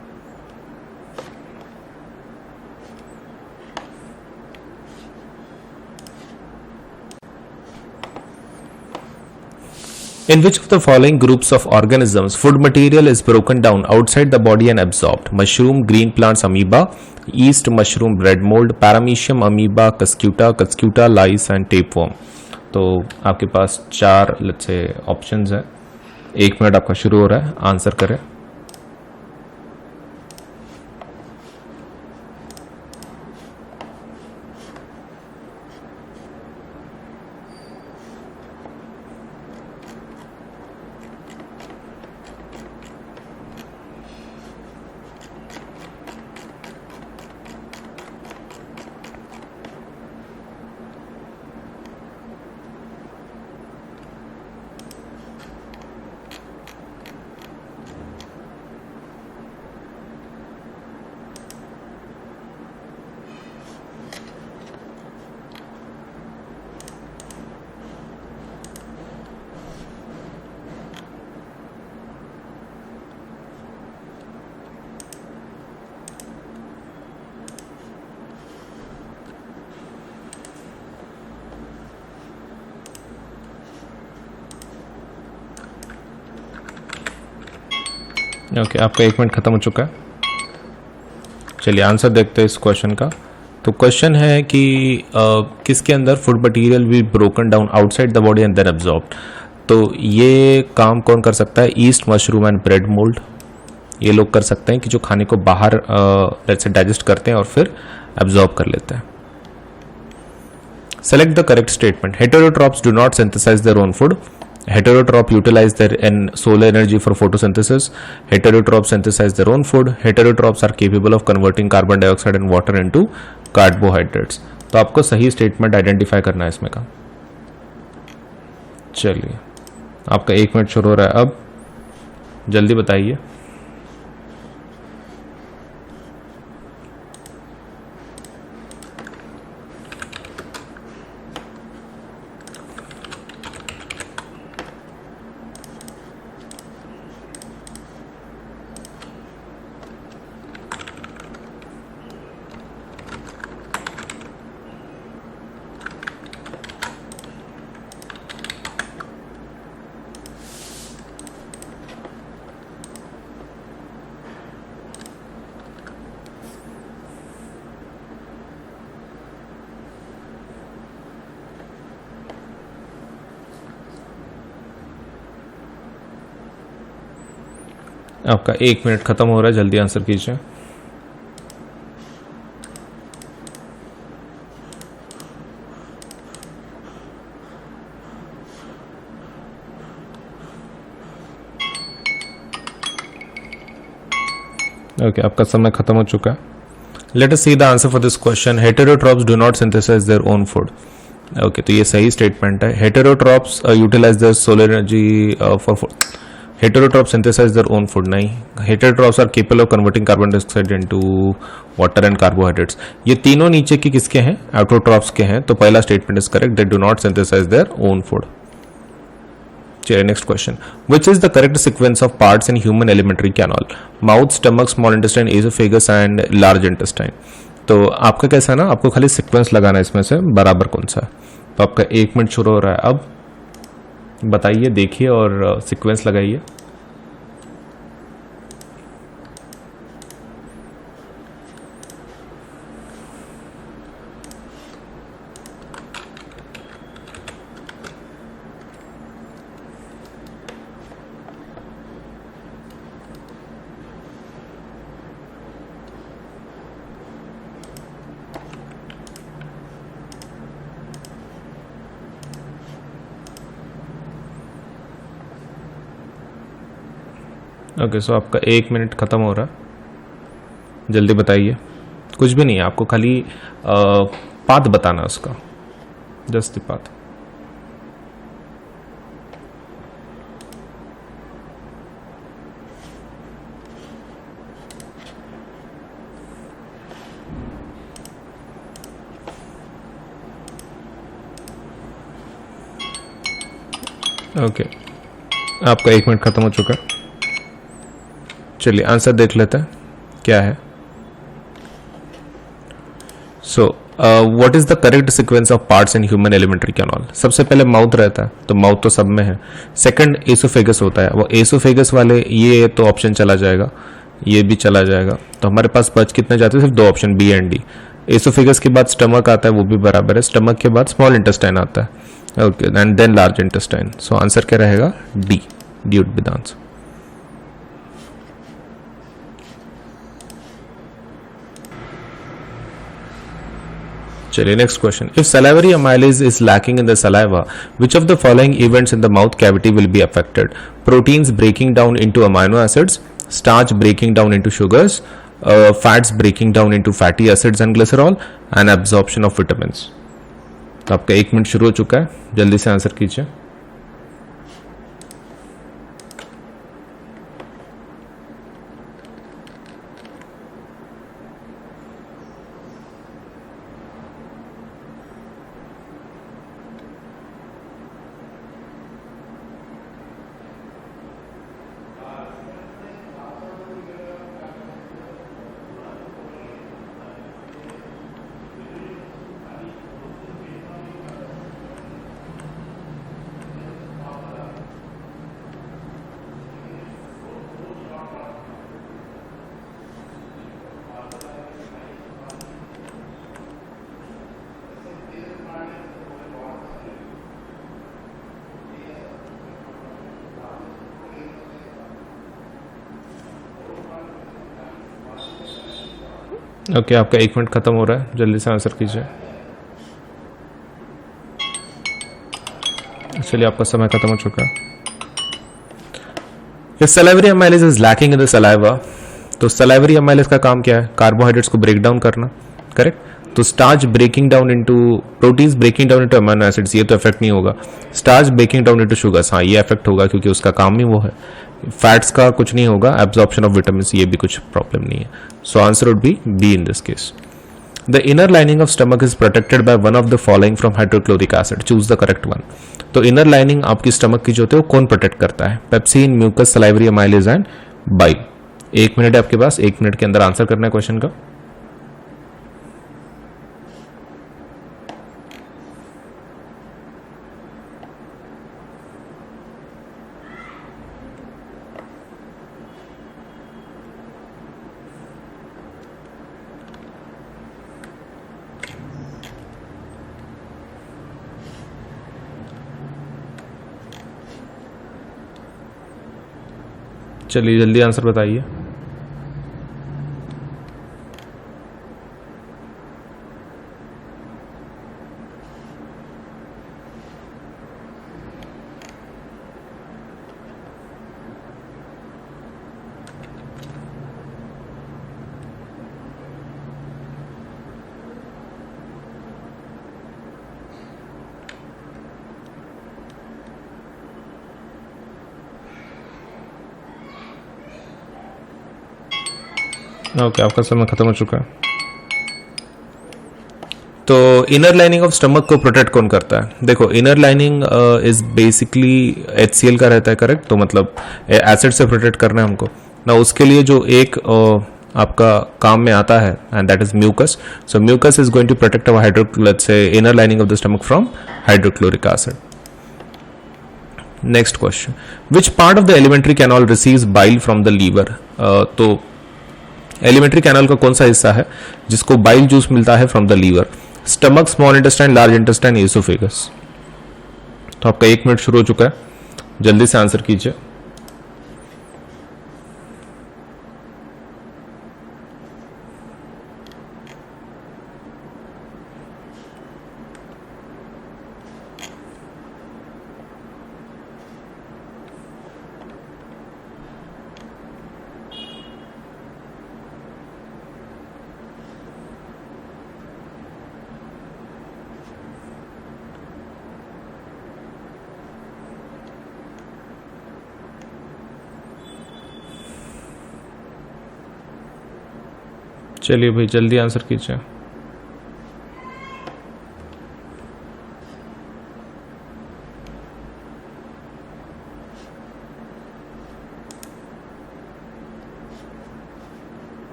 In which of the following groups of organisms food material is broken down outside the body and absorbed? Mushroom, green plants, amoeba, yeast, mushroom, bread mold, paramecium, amoeba, cuscuta, lice and tapeworm. तो आपके पास 4 let's say options हैं। 1 minute आपका शुरू हो रहा है, answer करें। Okay, आपका 1 मिनट खत्म हो चुका है। चलिए आंसर देखते हैं इस क्वेश्चन का। तो क्वेश्चन है कि किसके अंदर फूड मटेरियल भी broken down outside the body and then absorbed. तो ये काम कौन कर सकता है? Yeast, mushroom and bread mould, ये लोग कर सकते हैं कि जो खाने को बाहर लेट्स से डाइजेस्ट करते हैं और फिर एब्जॉर्ब कर लेते हैं। Select the correct statement. Heterotrophs do not synthesize their own food. Heterotroph utilize their solar energy for photosynthesis. Heterotrophs synthesize their own food. Heterotrophs are capable of converting carbon dioxide and water into carbohydrates. तो आपको सही statement identify करना है इसमें का। चलिए आपका 1 minute शुरू हो रहा है, अब जल्दी बताइए। आपका 1 मिनट खत्म हो रहा है, जल्दी आंसर कीजिए। ओके, आपका समय खत्म हो चुका है। Let us see the answer for this question. Heterotrophs do not synthesize their own food. Okay, तो ये सही स्टेटमेंट है। Heterotrophs utilize their solar energy for food. Heterotrophs synthesize their own food, नहीं। Heterotrophs are capable of converting carbon dioxide into water and carbohydrates। ये तीनों नीचे की किसके हैं? Autotrophs के हैं। तो पहला statement is correct, they do not synthesize their own food। चलिए next question. Which is the correct sequence of parts in human alimentary canal? Mouth, stomach, small intestine, esophagus and large intestine। तो आपका कैसा है ना, आपको खाली sequence लगाना है इसमें से बराबर कौन सा है। तो आपका 1 मिनट शुरू हो रहा है, अब बताइए, देखिए और सीक्वेंस लगाइए। ओके, सो आपका 1 मिनट ख़त्म हो रहा है, जल्दी बताइए। कुछ भी नहीं है, आपको खाली पाथ बताना है उसका, जस्ट द पाथ। ओके, आपका 1 मिनट ख़त्म हो चुका है। चलिए आंसर देख लेते हैं क्या है। So what is the correct sequence of parts in human alimentary canal? सबसे पहले माउथ रहता है, तो माउथ तो सब में है। सेकंड एसोफेगस होता है, वो एसोफेगस वाले ये तो ऑप्शन चला जाएगा, ये भी चला जाएगा। तो हमारे पास बच कितने जाते हैं? सिर्फ 2 option, B and D. Oesophagus के बाद स्टमक आता है, वो भी बराबर है। स्टमक के बाद स्मॉल इंटेस्टाइन आता है, okay, and then large intestine. So answer क्या रहेगा? D, D would be the answer. चलिए next question. If salivary amylase is lacking in the saliva, which of the following events in the mouth cavity will be affected? Proteins breaking down into amino acids, starch breaking down into sugars, fats breaking down into fatty acids and glycerol, and absorption of vitamins. आपका 1 minute शुरू हो चुका है, जल्दी से answer कीजिए। Okay, आपका 1 minute खत्म हो रहा है, जल्दी से आंसर कीजिए। चलिए आपका समय खत्म हो चुका है। If salivary amylase is lacking in the saliva, तो salivary amylase का काम क्या है? कार्बोहाइड्रेट्स को ब्रेक डाउन करना, करेक्ट। तो starch breaking down into proteins, breaking down into amino acids, ये तो इफेक्ट नहीं होगा। Starch breaking down into sugars, हाँ ये इफेक्ट होगा क्योंकि उसका काम ही वो है। फैट्स का कुछ नहीं होगा। एब्जॉर्प्शन ऑफ विटामिन, ये भी कुछ प्रॉब्लम नहीं है। So answer would be be in this case. The inner lining of stomach is protected by one of the following from hydrochloric acid. Choose the correct one. तो inner lining आपकी stomach की जो होती है वो कौन प्रोटेक्ट करता है? Pepsin, mucus, salivary amylase and bile. 1 minute है आपके पास, 1 मिनट के अंदर आंसर करना है क्वेश्चन का। चलिए जल्दी आंसर बताइए। ओके, आपका समय खत्म हो चुका है। तो इनर लाइनिंग ऑफ स्टमक को प्रोटेक्ट कौन करता है? देखो, inner lining is basically HCl का रहता है, करेक्ट। तो मतलब एसिड से प्रोटेक्ट करना है हमको ना। उसके लिए जो एक आपका काम में आता है and that is mucus. So mucus is going to protect our let's say inner lining of the stomach from hydrochloric acid. Next question, which part of the alimentary canal receives bile from the liver? तो alimentary canal का कौन सा हिस्सा है जिसको bile juice मिलता है from the liver? Stomach, small intestine, large intestine, oesophagus. तो आपका 1 मिनट शुरू हो चुका है, जल्दी से आंसर कीजिए। चलिए भाई जल्दी आंसर कीजिए।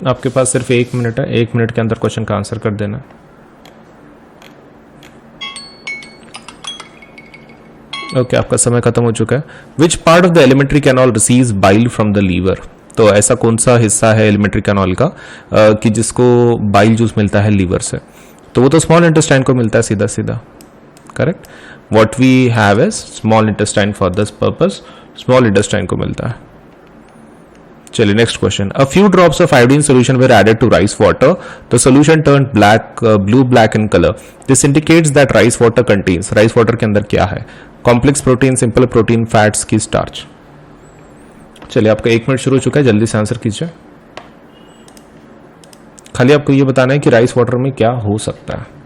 आपके पास सिर्फ 1 मिनट है, 1 मिनट के अंदर क्वेश्चन का आंसर कर देना। ओके आपका समय खत्म हो चुका है। Which part of the alimentary canal receives bile from the liver? तो ऐसा कौन सा हिस्सा है एलिमेंट्री कैनॉल का कि जिसको बाइल जूस मिलता है लीवर से? तो वो तो स्मॉल इंटेस्टाइन को मिलता है सीधा सीधा, correct. What we have is small intestine for this purpose, small intestine को मिलता है। चलिए next question. A few drops of iodine solution were added to rice water, the solution turn black blue black in colour, this indicates that rice water contains, rice water के अंदर क्या है? Complex protein, simple protein, fats की starch? चलिए आपका 1 minute शुरू हो चुका है, जल्दी से आंसर कीजिए। खाली आपको ये बताना है कि राइस वाटर में क्या हो सकता है।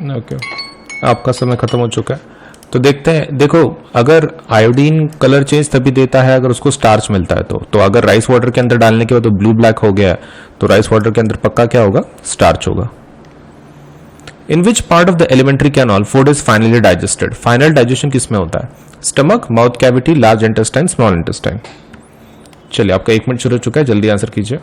ओके आपका समय खत्म हो चुका है। तो देखते हैं, देखो अगर आयोडीन कलर चेंज तभी देता है अगर उसको स्टार्च मिलता है। तो अगर राइस वाटर के अंदर डालने के बाद तो ब्लू ब्लैक हो गया है, तो राइस वाटर के अंदर पक्का क्या होगा? स्टार्च होगा। In which part of the alimentary canal food is finally digested? Final digestion किस में होता है? Stomach, mouth cavity, large intestine, small intestine? चलिए आपका 1 मिनट शुरू हो चुका है, जल्दी आंसर कीजिए।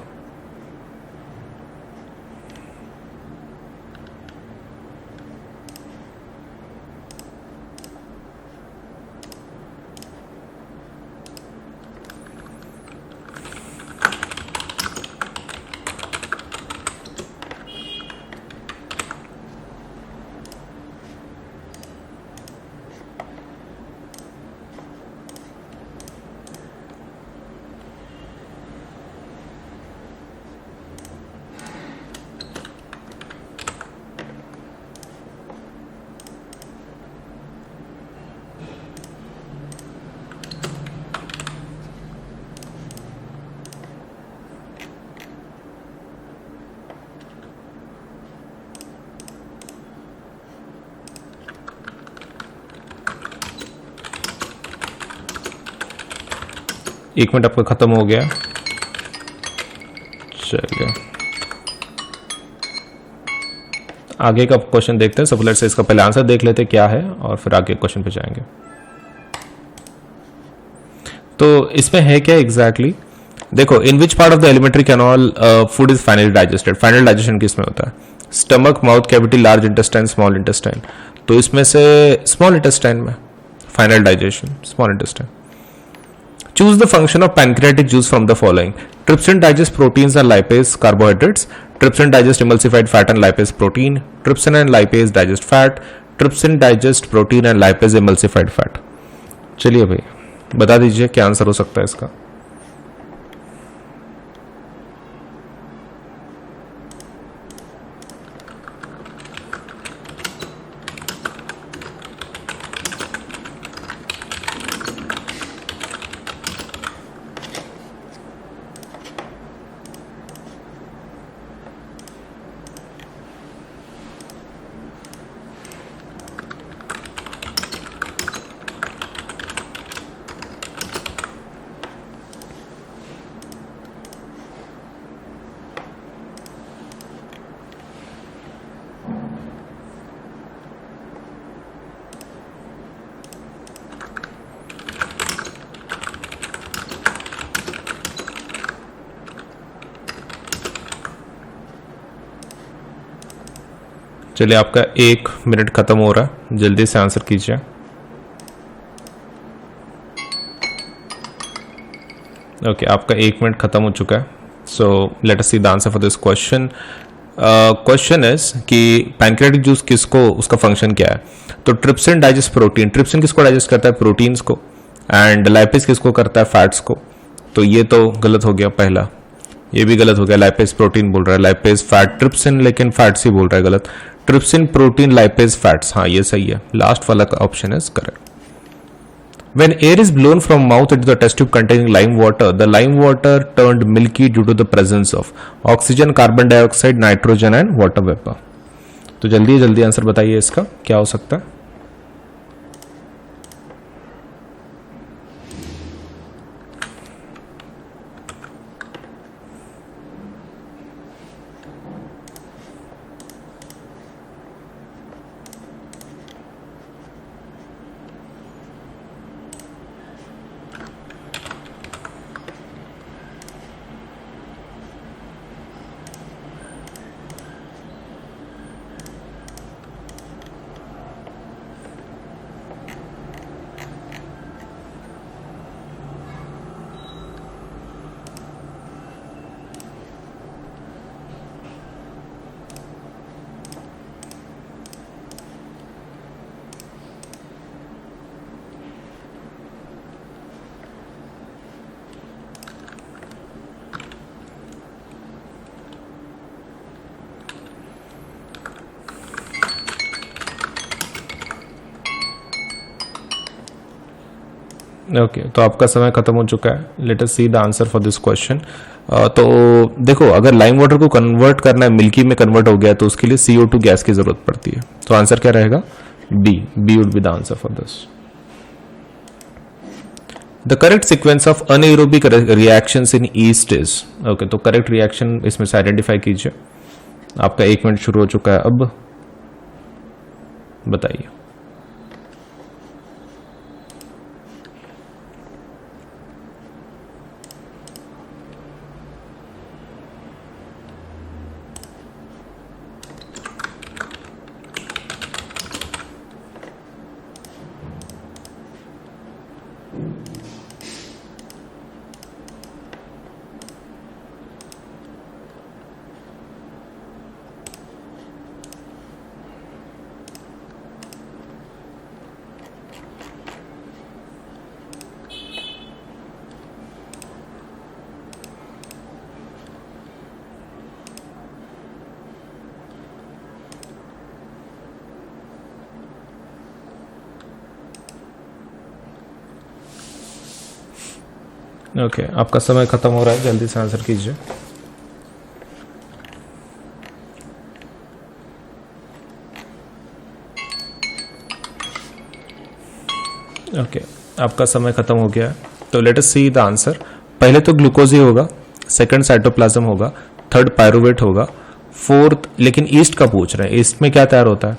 एक मिनट आपका खत्म हो गया। चलिए आगे का क्वेश्चन देखते हैं। सबलेट से इसका पहले आंसर देख लेते क्या है और फिर आगे क्वेश्चन पे जाएंगे। तो इसमें है क्या एग्जैक्टली? देखो, in which part of the alimentary canal food is finally digested? Final digestion किसमें होता है? Stomach, mouth cavity, large intestine, small intestine? तो इसमें से स्मॉल इंटेस्टाइन में final digestion, small intestine. Choose the function of pancreatic juice from the following. Trypsin digest proteins and lipase carbohydrates. Trypsin digest emulsified fat and lipase protein. Trypsin and lipase digest fat. Trypsin digest protein and lipase emulsified fat. चलिए भाई बता दीजिए क्या answer हो सकता है इसका। चलिए आपका 1 मिनट खत्म हो रहा है, जल्दी से आंसर कीजिए। ओके, आपका 1 मिनट खत्म हो चुका है। So let us see the answer for this question. Question is कि पैनक्रियाटिक जूस किसको, उसका फंक्शन क्या है? तो ट्रिप्सिन डाइजेस्ट प्रोटीन, ट्रिप्सिन किसको डाइजेस्ट करता है? प्रोटीन्स को। एंड लाइपेज किसको करता है? फैट्स को। तो ये तो गलत हो गया पहला, ये भी गलत हो गया, लाइपेज प्रोटीन बोल रहा है, लाइपेज फैट, ट्रिप्सिन लेकिन फैट्स ही बोल रहा है, गलत। ट्रिप्सिन प्रोटीन, लाइपेज फैट्स, हाँ ये सही है, लास्ट वाला option is correct. When air is blown from mouth into the test tube containing lime water, the lime water turned milky due to the presence of oxygen, carbon dioxide, nitrogen and water vapor. तो जल्दी जल्दी answer बताइए इसका क्या हो सकता है? Okay, तो आपका समय खत्म हो चुका है। Let us see the answer for this question. तो देखो, अगर लाइम वाटर को कन्वर्ट करना है, मिल्की में कन्वर्ट हो गया तो उसके लिए CO2 गैस की जरूरत पड़ती है। तो आंसर क्या रहेगा? B would be the answer for this. The correct sequence of anaerobic reactions in yeast is, okay, तो करेक्ट रिएक्शन इसमें से आइडेंटिफाई कीजिए। आपका 1 मिनट शुरू हो चुका है, अब बताइए। ओके, आपका समय खत्म हो रहा है, जल्दी से आंसर कीजिए। ओके, आपका समय खत्म हो गया है। तो late us see the answer. पहले तो ग्लूकोज ही होगा, सेकंड साइटोप्लाज्म होगा, थर्ड पायरुवेट होगा, फोर्थ, लेकिन ईस्ट का पूछ रहे हैं, ईस्ट में क्या तैयार होता है?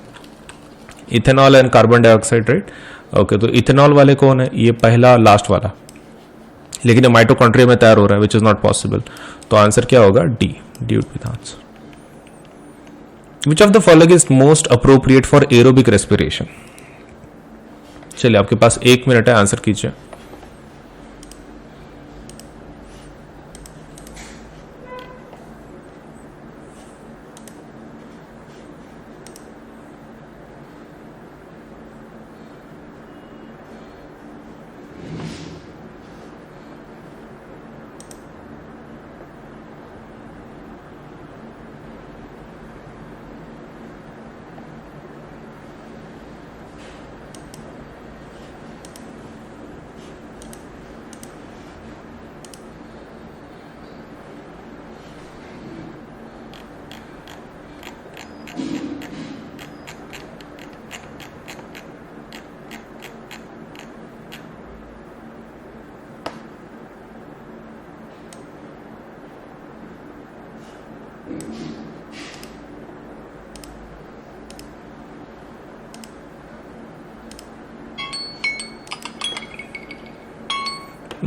Ethanol and carbon dioxide, right? Okay, तो इथेनॉल वाले कौन है? ये पहला लास्ट वाला, लेकिन ये माइटोकॉन्ड्रिया में तैयार हो रहा है, विच इज नॉट पॉसिबल। तो आंसर क्या होगा? D would be the answer. Which of the following is most appropriate for aerobic respiration? चलिए, आपके पास 1 मिनट है, आंसर कीजिए।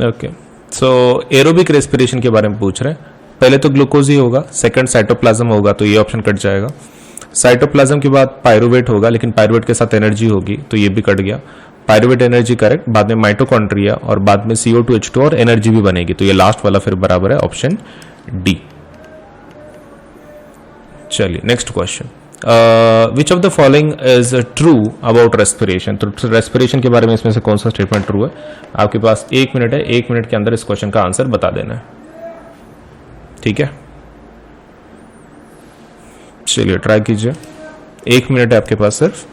ओके, सो एरोबिक रेस्पिरेशन के बारे में पूछ रहे हैं। पहले तो ग्लूकोज ही होगा, सेकंड साइटोप्लाज्म होगा, तो ये ऑप्शन कट जाएगा। साइटोप्लाज्म के बाद पायरुवेट होगा, लेकिन पायरुवेट के साथ एनर्जी होगी तो ये भी कट गया। पायरुवेट एनर्जी करेक्ट, बाद में माइटोकॉन्ड्रिया और बाद में CO2H2 और एनर्जी भी बनेगी, तो ये लास्ट वाला फिर बराबर है ऑप्शन डी। चलिए next question, which of the following is true about respiration. तो रेस्पिरेशन के बारे में इसमें से कौन सा स्टेटमेंट ट्रू है? आपके पास 1 मिनट है, 1 मिनट के अंदर इस क्वेश्चन का आंसर बता देना है, ठीक है? चलिए ट्राई कीजिए, 1 मिनट है आपके पास सिर्फ।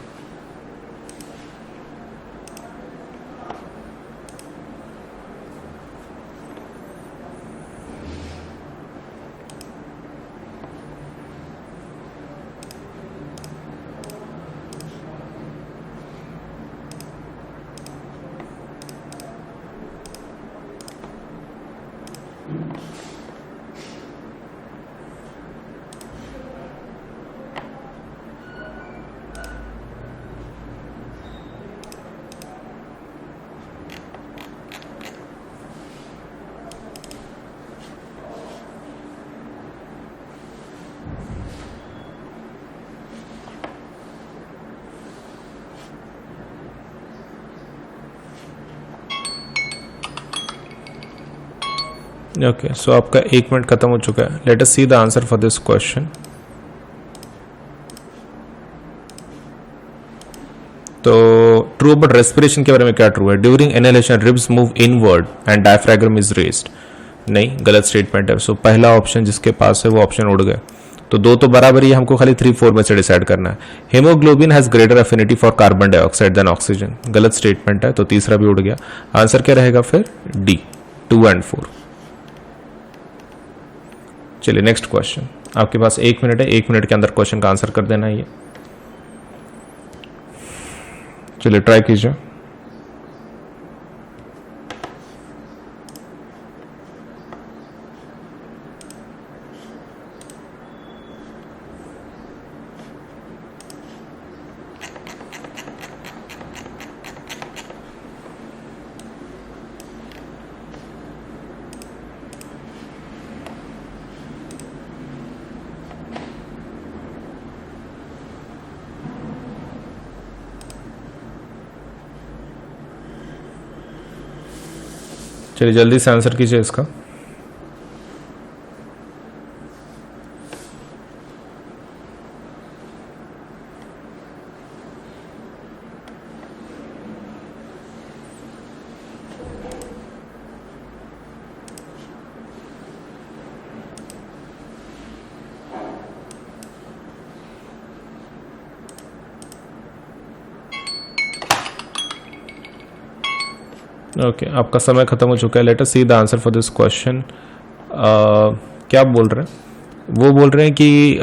ओके, सो आपका 1 मिनट खत्म हो चुका है। Let us see the answer for this question. तो ट्रू अबाउट रेस्पिरेशन के बारे में क्या ट्रू है? During inhalation ribs move inward and diaphragm is raised. नहीं, गलत स्टेटमेंट है। सो पहला ऑप्शन जिसके पास है वो ऑप्शन उड़ गए, तो दो तो बराबर ही, हमको खाली 3 4 में से डिसाइड करना है। Haemoglobin has greater affinity for carbon dioxide than oxygen. गलत स्टेटमेंट है, तो तीसरा भी उड़ गया। आंसर क्या रहेगा फिर? डी, 2 और 4। चलिए नेक्स्ट क्वेश्चन, आपके पास 1 मिनट है, 1 मिनट के अंदर क्वेश्चन का आंसर कर देना है ये। चलिए ट्राई कीजिए। चलिए जल्दी से आंसर कीजिए इसका। ओके, आपका समय खत्म हो चुका है। Let us see the answer for this question. क्या बोल रहे हैं? वो बोल रहे हैं कि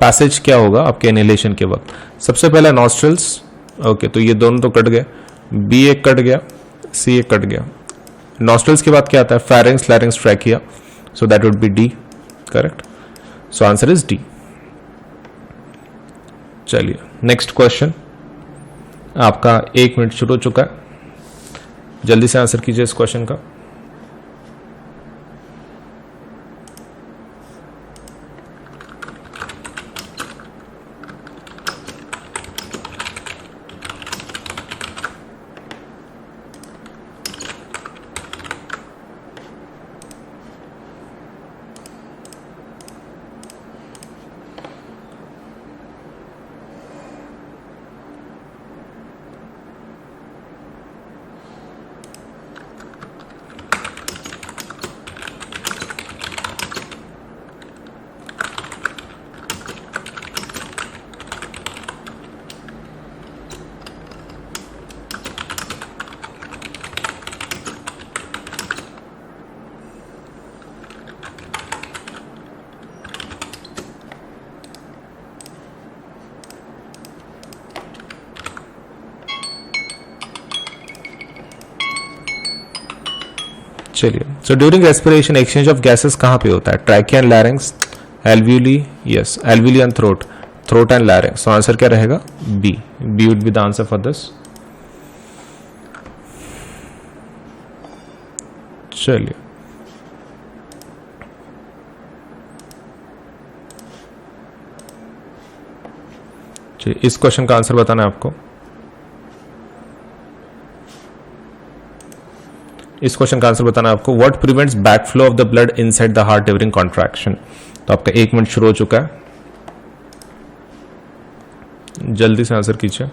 पैसेज क्या होगा आपके इनहेलेशन के वक्त। सबसे पहला नॉस्ट्रल्स। ओके, तो ये दोनों तो कट गए, बी एक कट गया, सी एक कट गया। नॉस्ट्रल्स के बाद क्या आता है? Pharynx, लैरिंग्स, trachea. So that would B D, correct. So answer is D. चलिए नेक्स्ट क्वेश्चन, आपका 1 मिनट शुरू हो चुका है, जल्दी से आंसर कीजिए इस क्वेश्चन का। चलिए, so during respiration exchange of gases कहां पे होता है? Trachea and larynx, alveoli, yes alveoli and throat, throat and larynx. So answer क्या रहेगा? B, B would be the answer for this. चलिए चलिए इस क्वेश्चन का आंसर बताना है आपको। इस क्वेश्चन का आंसर बताना है आपको, what prevents back flow of the blood inside the heart during contraction. तो आपका 1 मिनट शुरू हो चुका है, जल्दी से आंसर कीजिए।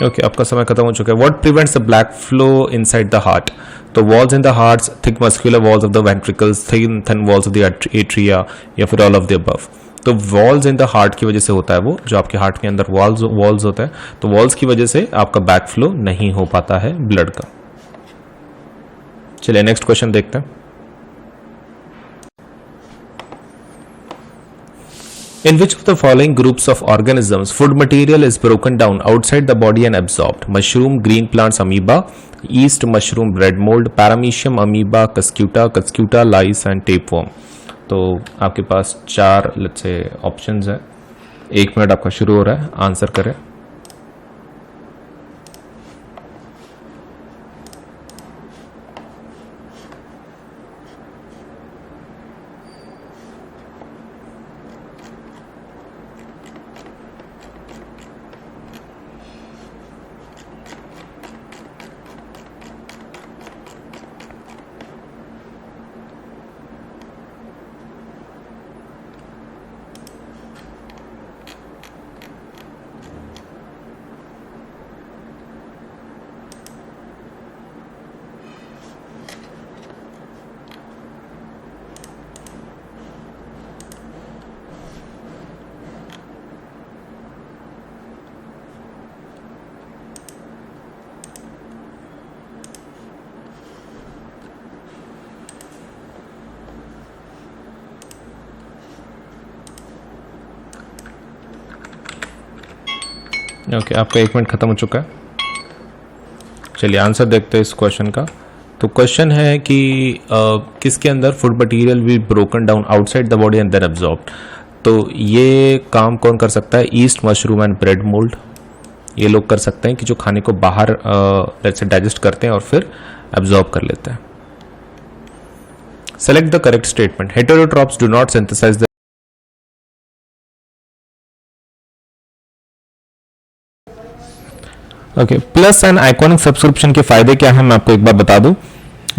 ओके आपका समय खत्म हो चुका है। What prevents the black flow inside the heart. तो walls in the heart, thick muscular walls of the ventricles, thin walls of the atria, या फिर ऑल ऑफ द अबव। तो वॉल्स इन द हार्ट की वजह से होता है वो, जो आपके हार्ट के अंदर वॉल्स होता है, तो वॉल्स की वजह से आपका बैक फ्लो नहीं हो पाता है ब्लड का। चलिए नेक्स्ट क्वेश्चन देखते हैं। In which of the following groups of organisms food material is broken down outside the body and absorbed? Mushroom, green plants, amoeba, yeast, mushroom, bread mold, paramecium, amoeba, cuscuta, lice and tapeworm. तो आपके पास 4 let's say options हैं। 1 minute आपका शुरू हो रहा है, answer करें। Okay आपका 1 मिनट खत्म हो चुका है। चलिए आंसर देखते हैं इस क्वेश्चन का। तो क्वेश्चन है कि किसके अंदर फूड मटेरियल भी broken down outside the body and then absorbed. तो ये काम कौन कर सकता है? Yeast, mushroom and bread mould. ये लोग कर सकते हैं कि जो खाने को बाहर लेट्स से डाइजेस्ट करते हैं और फिर एब्जॉर्ब कर लेते हैं। Select the correct statement. Heterotrophs do not synthesise the okay plus and iconic subscription के फायदे क्या है मैं आपको एक बार बता दूं।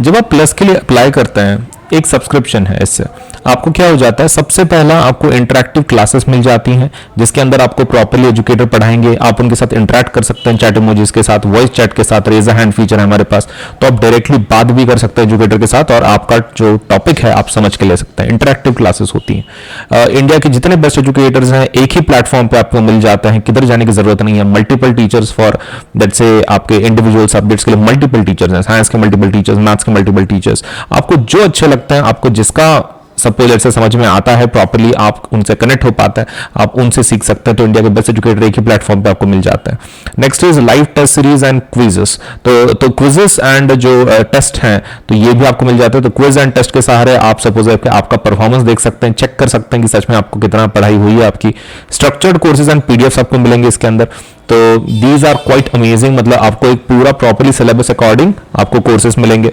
जब आप प्लस के लिए अप्लाई करते हैं, एक सब्सक्रिप्शन है, इससे आपको क्या हो जाता है, सबसे पहला आपको इंटरेक्टिव क्लासेस मिल जाती हैं जिसके अंदर आपको प्रॉपर्ली एजुकेटर पढ़ाएंगे। आप उनके साथ इंटरेक्ट कर सकते हैं, चैट इमोजीज के साथ, वॉइस चैट के साथ, रेज हैंड फीचर है हमारे पास, तो आप डायरेक्टली बात भी कर सकते हैं एजुकेटर के साथ और आपका जो टॉपिक है आप समझ के ले सकते हैं। इंटरेक्टिव क्लासेस होती हैं। इंडिया के जितने बेस्ट एजुकेटर्स हैं एक ही प्लेटफॉर्म पे आपको मिल जाते हैं, किधर जाने की जरूरत नहीं है। मल्टीपल टीचर्स फॉर दैट से आपके इंडिविजुअल सब्जेक्ट्स के लिए मल्टीपल टीचर्स हैं, साइंस के मल्टीपल टीचर्स, मैथ्स के मल्टीपल टीचर्स। आपको जो अच्छे लगते हैं, आपको जिसका सपोज से समझ में आता है प्रॉपर्ली, आप उनसे कनेक्ट हो पाते हैं, आप उनसे सीख सकते हैं। तो इंडिया के बेस्ट एजुकेटर एक ही प्लेटफॉर्म पे आपको मिल जाते हैं। Next is live test series and quizzes. तो क्विजेस एंड जो टेस्ट हैं तो ये भी आपको मिल जाते हैं। तो क्विज एंड टेस्ट के सहारे आप सपोज आपका परफॉर्मेंस देख सकते हैं, चेक कर सकते हैं कि सच में आपको कितना पढ़ाई हुई है आपकी। स्ट्रक्चर्ड कोर्सेज एंड पीडीएफ आपको मिलेंगे इसके अंदर। तो दीज आर क्वाइट अमेजिंग, मतलब आपको एक पूरा प्रॉपर्ली सिलेबस अकॉर्डिंग आपको कोर्सेज मिलेंगे।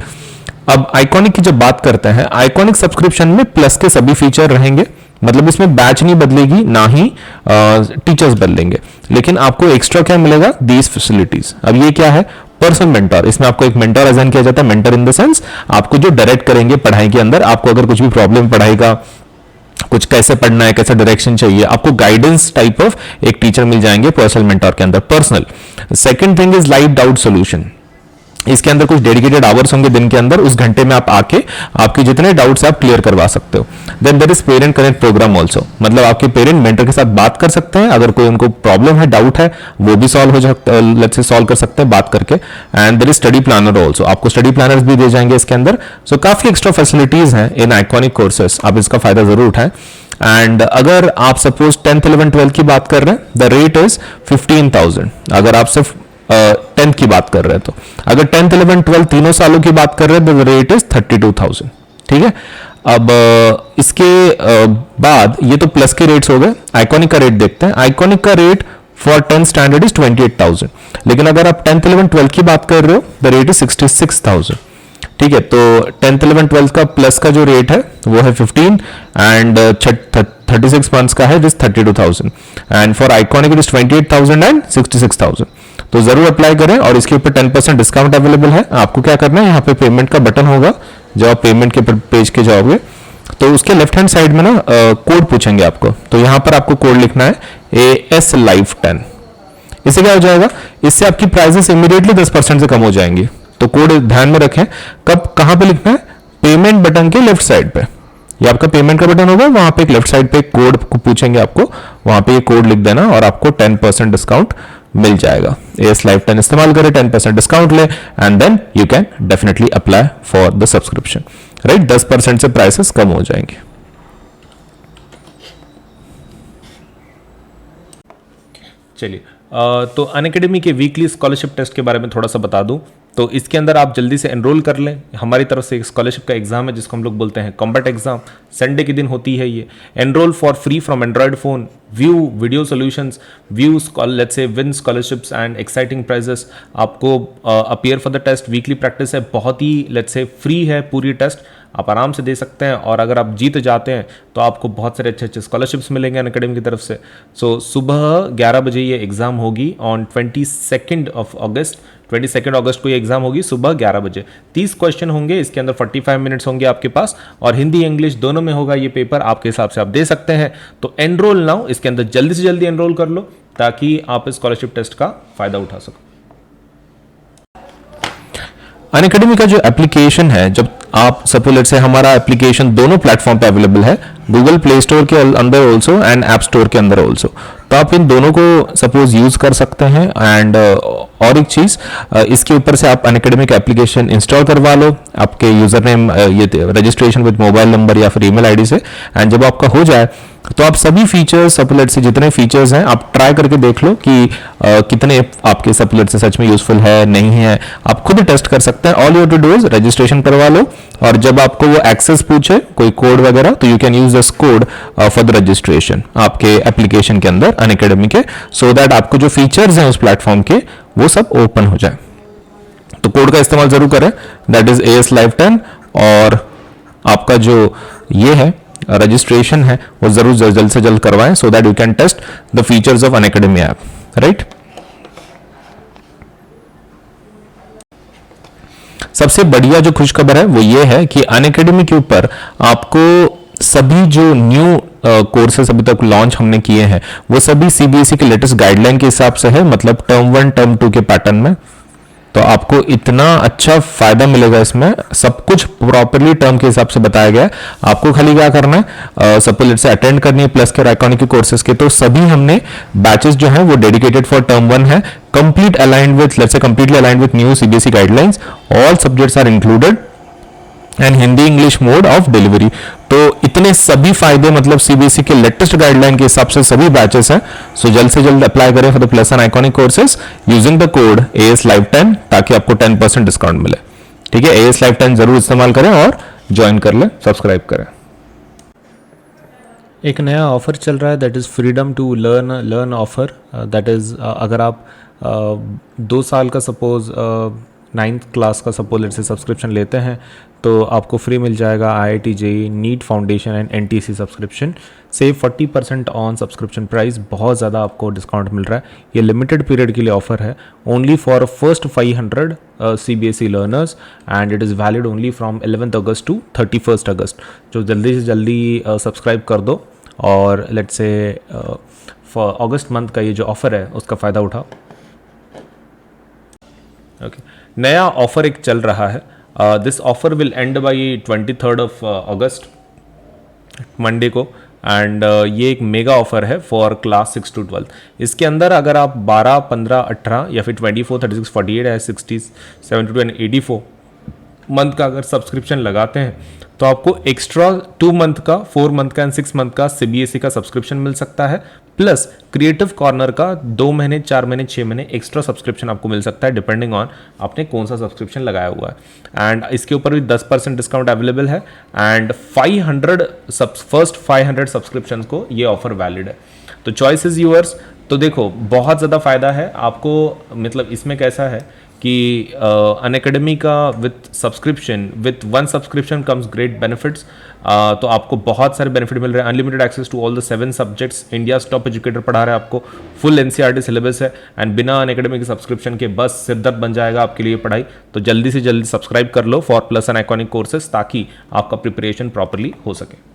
अब आइकॉनिक की जब बात करते हैं, आइकॉनिक सब्सक्रिप्शन में प्लस के सभी फीचर रहेंगे, मतलब इसमें बैच नहीं बदलेगी, ना ही टीचर्स बदलेंगे, लेकिन आपको एक्स्ट्रा क्या मिलेगा? These facilities. अब ये क्या है? Personal mentor. इसमें आपको एक मेंटर असाइन किया जाता है। मेंटर इन द सेंस आपको जो डायरेक्ट करेंगे पढ़ाई के अंदर, आपको अगर कुछ भी प्रॉब्लम पढ़ाई का कुछ कैसे पढ़ना है, कैसे डायरेक्शन चाहिए, आपको गाइडेंस टाइप ऑफ एक टीचर मिल जाएंगे पर्सनल मेंटोर के अंदर, personal. Second thing is live doubt solution. इसके अंदर कुछ डेडिकेटेड आवर्स होंगे दिन के अंदर, उस घंटे में आप आके आपके जितने डाउट्स आप क्लियर करवा सकते हो। Then there is parent connect programme also, मतलब आपके पेरेंट मेंटर के साथ बात कर सकते हैं, अगर कोई उनको प्रॉब्लम है, डाउट है, वो भी सॉल्व हो सकता है, लेट्स से सॉल्व कर सकते हैं बात करके। And there is study planner also, आपको स्टडी प्लानर्स भी दिए जाएंगे इसके अंदर। सो काफी एक्स्ट्रा फैसिलिटीज हैं इन आइकॉनिक कोर्सेस, आप इसका फायदा जरूर उठाएं। एंड अगर आप सपोज 10th 11th 12th की बात कर रहे हैं, द रेट इज 15,000। अगर आप सिर्फ 10th की बात कर रहे हैं तो, अगर 10th 11th 12th तीनों सालों की बात कर रहे हैं तो द रेट इज 32,000। ठीक है। अब इसके बाद ये तो प्लस के रेट्स हो गए। आइकॉनिक का रेट देखते हैं। आइकॉनिक का rate for 10th standard is 28,000, लेकिन अगर आप 10th 11th 12th की बात कर रहे हो द रेट इज 66,000। ठीक है। तो 10th 11th 12th का प्लस का जो रेट है वो है 15 एंड 36 मंथ्स का है जिस 32,000 and for iconic it is 28,000 and 66,000। तो जरूर अप्लाई करें और इसके ऊपर 10% डिस्काउंट अवेलेबल है। आपको क्या करना है, यहाँ पे पेमेंट का बटन होगा, जब आप पेमेंट के पेज के जाओगे तो उसके लेफ्ट हैंड साइड में ना कोड पूछेंगे आपको, तो यहाँ पर आपको कोड लिखना है AS Live 10। इससे क्या हो जाएगा, इससे आपकी प्राइसेस इमीडिएटली 10% से कम हो जाएंगी। तो कोड ध्यान में रखें, कब कहां पे लिखना है, पेमेंट बटन के लेफ्ट साइड पे, ये आपका पेमेंट का बटन होगा, वहां पे एक लेफ्ट साइड पे कोड पूछेंगे आपको, वहां पे ये कोड लिख देना और आपको 10% डिस्काउंट मिल जाएगा। AS Live 10 इस्तेमाल करें, 10% डिस्काउंट ले and then you can definitely apply for the subscription. Right, 10% से प्राइसेस कम हो जाएंगे। चलिए, तो अनअकैडमी के वीकली स्कॉलरशिप टेस्ट के बारे में थोड़ा सा बता दूं। तो इसके अंदर आप जल्दी से एनरोल कर लें। हमारी तरफ से एक स्कॉलरशिप का एग्जाम है जिसको हम लोग बोलते हैं कॉम्बैट एग्जाम। संडे के दिन होती है ये। Enrol for free from android phone, view video solutions, view let's से win scholarships and exciting prizes. आपको appear for the test, weekly practice है, बहुत ही लेट्स से फ्री है पूरी टेस्ट, आप आराम से दे सकते हैं। और अगर आप जीत जाते हैं तो आपको बहुत सारे अच्छे अच्छे स्कॉलरशिप्स मिलेंगे अनअकैडमी की तरफ से। सो सुबह 11 बजे ये एग्ज़ाम होगी ऑन 22 अगस्त को ये एग्जाम होगी सुबह 11 बजे। 30 क्वेश्चन होंगे, इसके अंदर 45 मिनट्स होंगे आपके पास, और हिंदी इंग्लिश दोनों में होगा ये पेपर। आपके हिसाब से आप दे सकते हैं। तो एनरोल नाउ, इसके अंदर जल्दी से जल्दी एनरोल कर लो ताकि आप इस स्कॉलरशिप टेस्ट का फायदा उठा सको। अनअकैडमी का जो एप्लीकेशन है, जब आप सपोज से हमारा एप्लीकेशन दोनों प्लेटफॉर्म पे अवेलेबल है, गूगल प्ले स्टोर के अंदर ऑल्सो एंड ऐप स्टोर के अंदर ऑल्सो, तो आप इन दोनों को सपोज यूज कर सकते हैं। एंड और एक चीज, इसके ऊपर से आप अनअकैडमी का एप्लीकेशन इंस्टॉल करवा लो आपके यूजर नेम, ये रजिस्ट्रेशन विद मोबाइल नंबर या फिर ईमेल आईडी से। एंड जब आपका हो जाए तो आप सभी फीचर्स, सपोलेट से जितने फीचर्स हैं आप ट्राई करके देख लो कि कितने आपके सपोलेट से सच में यूजफुल है नहीं है, आप खुद टेस्ट कर सकते हैं। All you to do is registration करवा लो, और जब आपको वो एक्सेस पूछे कोई कोड वगैरह, तो you can use this code for the registration आपके एप्लीकेशन के अंदर अनअकैडमी के, सो दैट आपको जो फीचर्स हैं उस प्लेटफॉर्म के वो सब ओपन हो जाए। तो कोड का इस्तेमाल जरूर करें, दैट इज AS Live 10, और आपका जो ये है रजिस्ट्रेशन है वो जरूर जल्द से जल्द करवाएं, so that you can test the features of Unacademy app. Right, सबसे बढ़िया जो खुशखबर है वो ये है कि अनअकैडमी के ऊपर आपको सभी जो न्यू कोर्सेस अभी तक लॉन्च हमने किए हैं वो सभी CBSE के लेटेस्ट गाइडलाइन के हिसाब से है, मतलब टर्म 1 टर्म 2 के पैटर्न में। तो आपको इतना अच्छा फायदा मिलेगा इसमें, सब कुछ प्रॉपरली टर्म के हिसाब से बताया गया है। आपको खाली क्या करना है, सपोज से अटेंड करनी है प्लस के और आइकॉनिक के कोर्सेज के, तो सभी हमने बैचेस जो हैं वो डेडिकेटेड फॉर टर्म 1 है, complete aligned with, let's say completely aligned with new CBSE guidelines, all subjects are included and Hindi English mode of delivery. तो इतने सभी फायदे, मतलब CBSE के लेटेस्ट गाइडलाइन के हिसाब से सभी बैचेस हैं। सो जल्द से जल्द अप्लाई करें for the plus and iconic courses using the code AS Live 10, ताकि आपको 10% डिस्काउंट मिले। ठीक है, AS Live 10 जरूर इस्तेमाल करें और ज्वाइन कर लें, सब्सक्राइब करें। एक नया ऑफर चल रहा है, that is freedom to learn offer. That is अगर आप 2 साल का सपोज नाइन्थ क्लास का सपोज लेट से सब्सक्रिप्शन लेते हैं तो आपको फ्री मिल जाएगा IIT JEE NEET foundation and NTC subscription. Save 40% on subscription price, बहुत ज़्यादा आपको डिस्काउंट मिल रहा है। ये लिमिटेड पीरियड के लिए ऑफर है, only for first 500 CBSE learners and it is valid only from 11th August to 31st August. जो जल्दी से जल्दी सब्सक्राइब कर दो और let's say for August month का ये जो ऑफ़र है उसका फ़ायदा उठाओ। ओके, नया ऑफर एक चल रहा है। This offer will and by 23rd of August, Monday को, एंड ये एक मेगा ऑफर है फॉर क्लास 6 to 12। इसके अंदर अगर आप 12, 15, 18 या फिर 24, 36, 48 या 60, 72 एंड 84 मंथ का अगर सब्सक्रिप्शन लगाते हैं तो आपको एक्स्ट्रा 2 मंथ का, 4 मंथ का एंड 6 मंथ का CBSE का सब्सक्रिप्शन मिल सकता है, प्लस क्रिएटिव कॉर्नर का 2 महीने, 4 महीने, 6 महीने एक्स्ट्रा सब्सक्रिप्शन आपको मिल सकता है डिपेंडिंग ऑन आपने कौन सा सब्सक्रिप्शन लगाया हुआ है। एंड इसके ऊपर भी 10% डिस्काउंट अवेलेबल है एंड 500 फर्स्ट 500 सब्सक्रिप्शन को ये ऑफर वैलिड है। तो चॉइस इज यूअर्स। तो देखो बहुत ज़्यादा फायदा है आपको, मतलब इसमें कैसा है कि अनअकैडमी का with subscription, with 1 subscription comes great benefits. तो आपको बहुत सारे बेनिफिट मिल रहे हैं। Unlimited access to all the 7 subjects, India top educator पढ़ा रहा है आपको, फुल NCERT सिलेबस है एंड बिना अनअकैडमी के सब्सक्रिप्शन के बस सिरदर्द बन जाएगा आपके लिए पढ़ाई। तो जल्दी से जल्दी सब्सक्राइब कर लो for plus and iconic courses ताकि आपका प्रिपरेशन प्रॉपरली हो सके।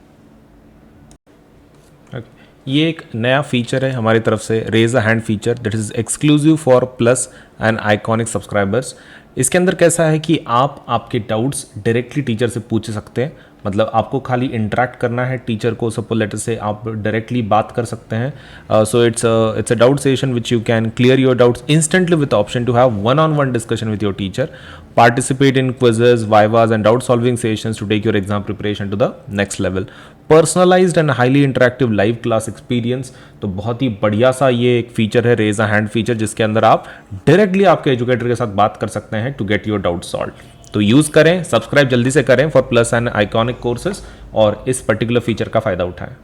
ये एक नया फीचर है हमारी तरफ से, raise a hand feature, that is exclusive for plus and iconic subscribers. इसके अंदर कैसा है कि आप आपके डाउट्स डायरेक्टली टीचर से पूछ सकते हैं, मतलब आपको खाली इंटरेक्ट करना है टीचर को, सपोज लेटर से आप डायरेक्टली बात कर सकते हैं। So it's a doubt session which you can clear your doubts instantly with option to have one-on-one discussion with your teacher, participate in quizzes, vivas and doubt solving sessions to take your exam preparation to the next level, personalized and highly interactive live class experience। तो बहुत ही बढ़िया सा ये एक feature है, raise a hand feature, जिसके अंदर आप डायरेक्टली आपके एजुकेटर के साथ बात कर सकते हैं to get your doubt solve. तो यूज करें, सब्सक्राइब जल्दी से करें for plus and iconic courses और इस पर्टिकुलर फीचर का फायदा उठाएं।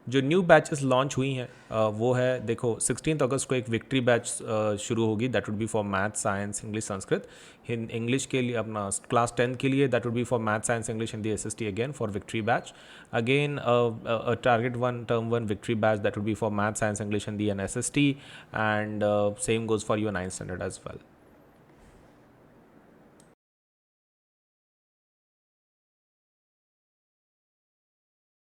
जो न्यू बैचेस लॉन्च हुई हैं वो है, देखो 16 अगस्त को एक विक्ट्री बैच शुरू होगी, that would be for math, science, English, Sanskrit. English के लिए अपना क्लास 10 के लिए that would be for math, science, English, Hindi, SST again for victory batch. Again target 1 term 1 victory batch that would be for math, science, English, Hindi and SST, and same goes for your 9th standard as well.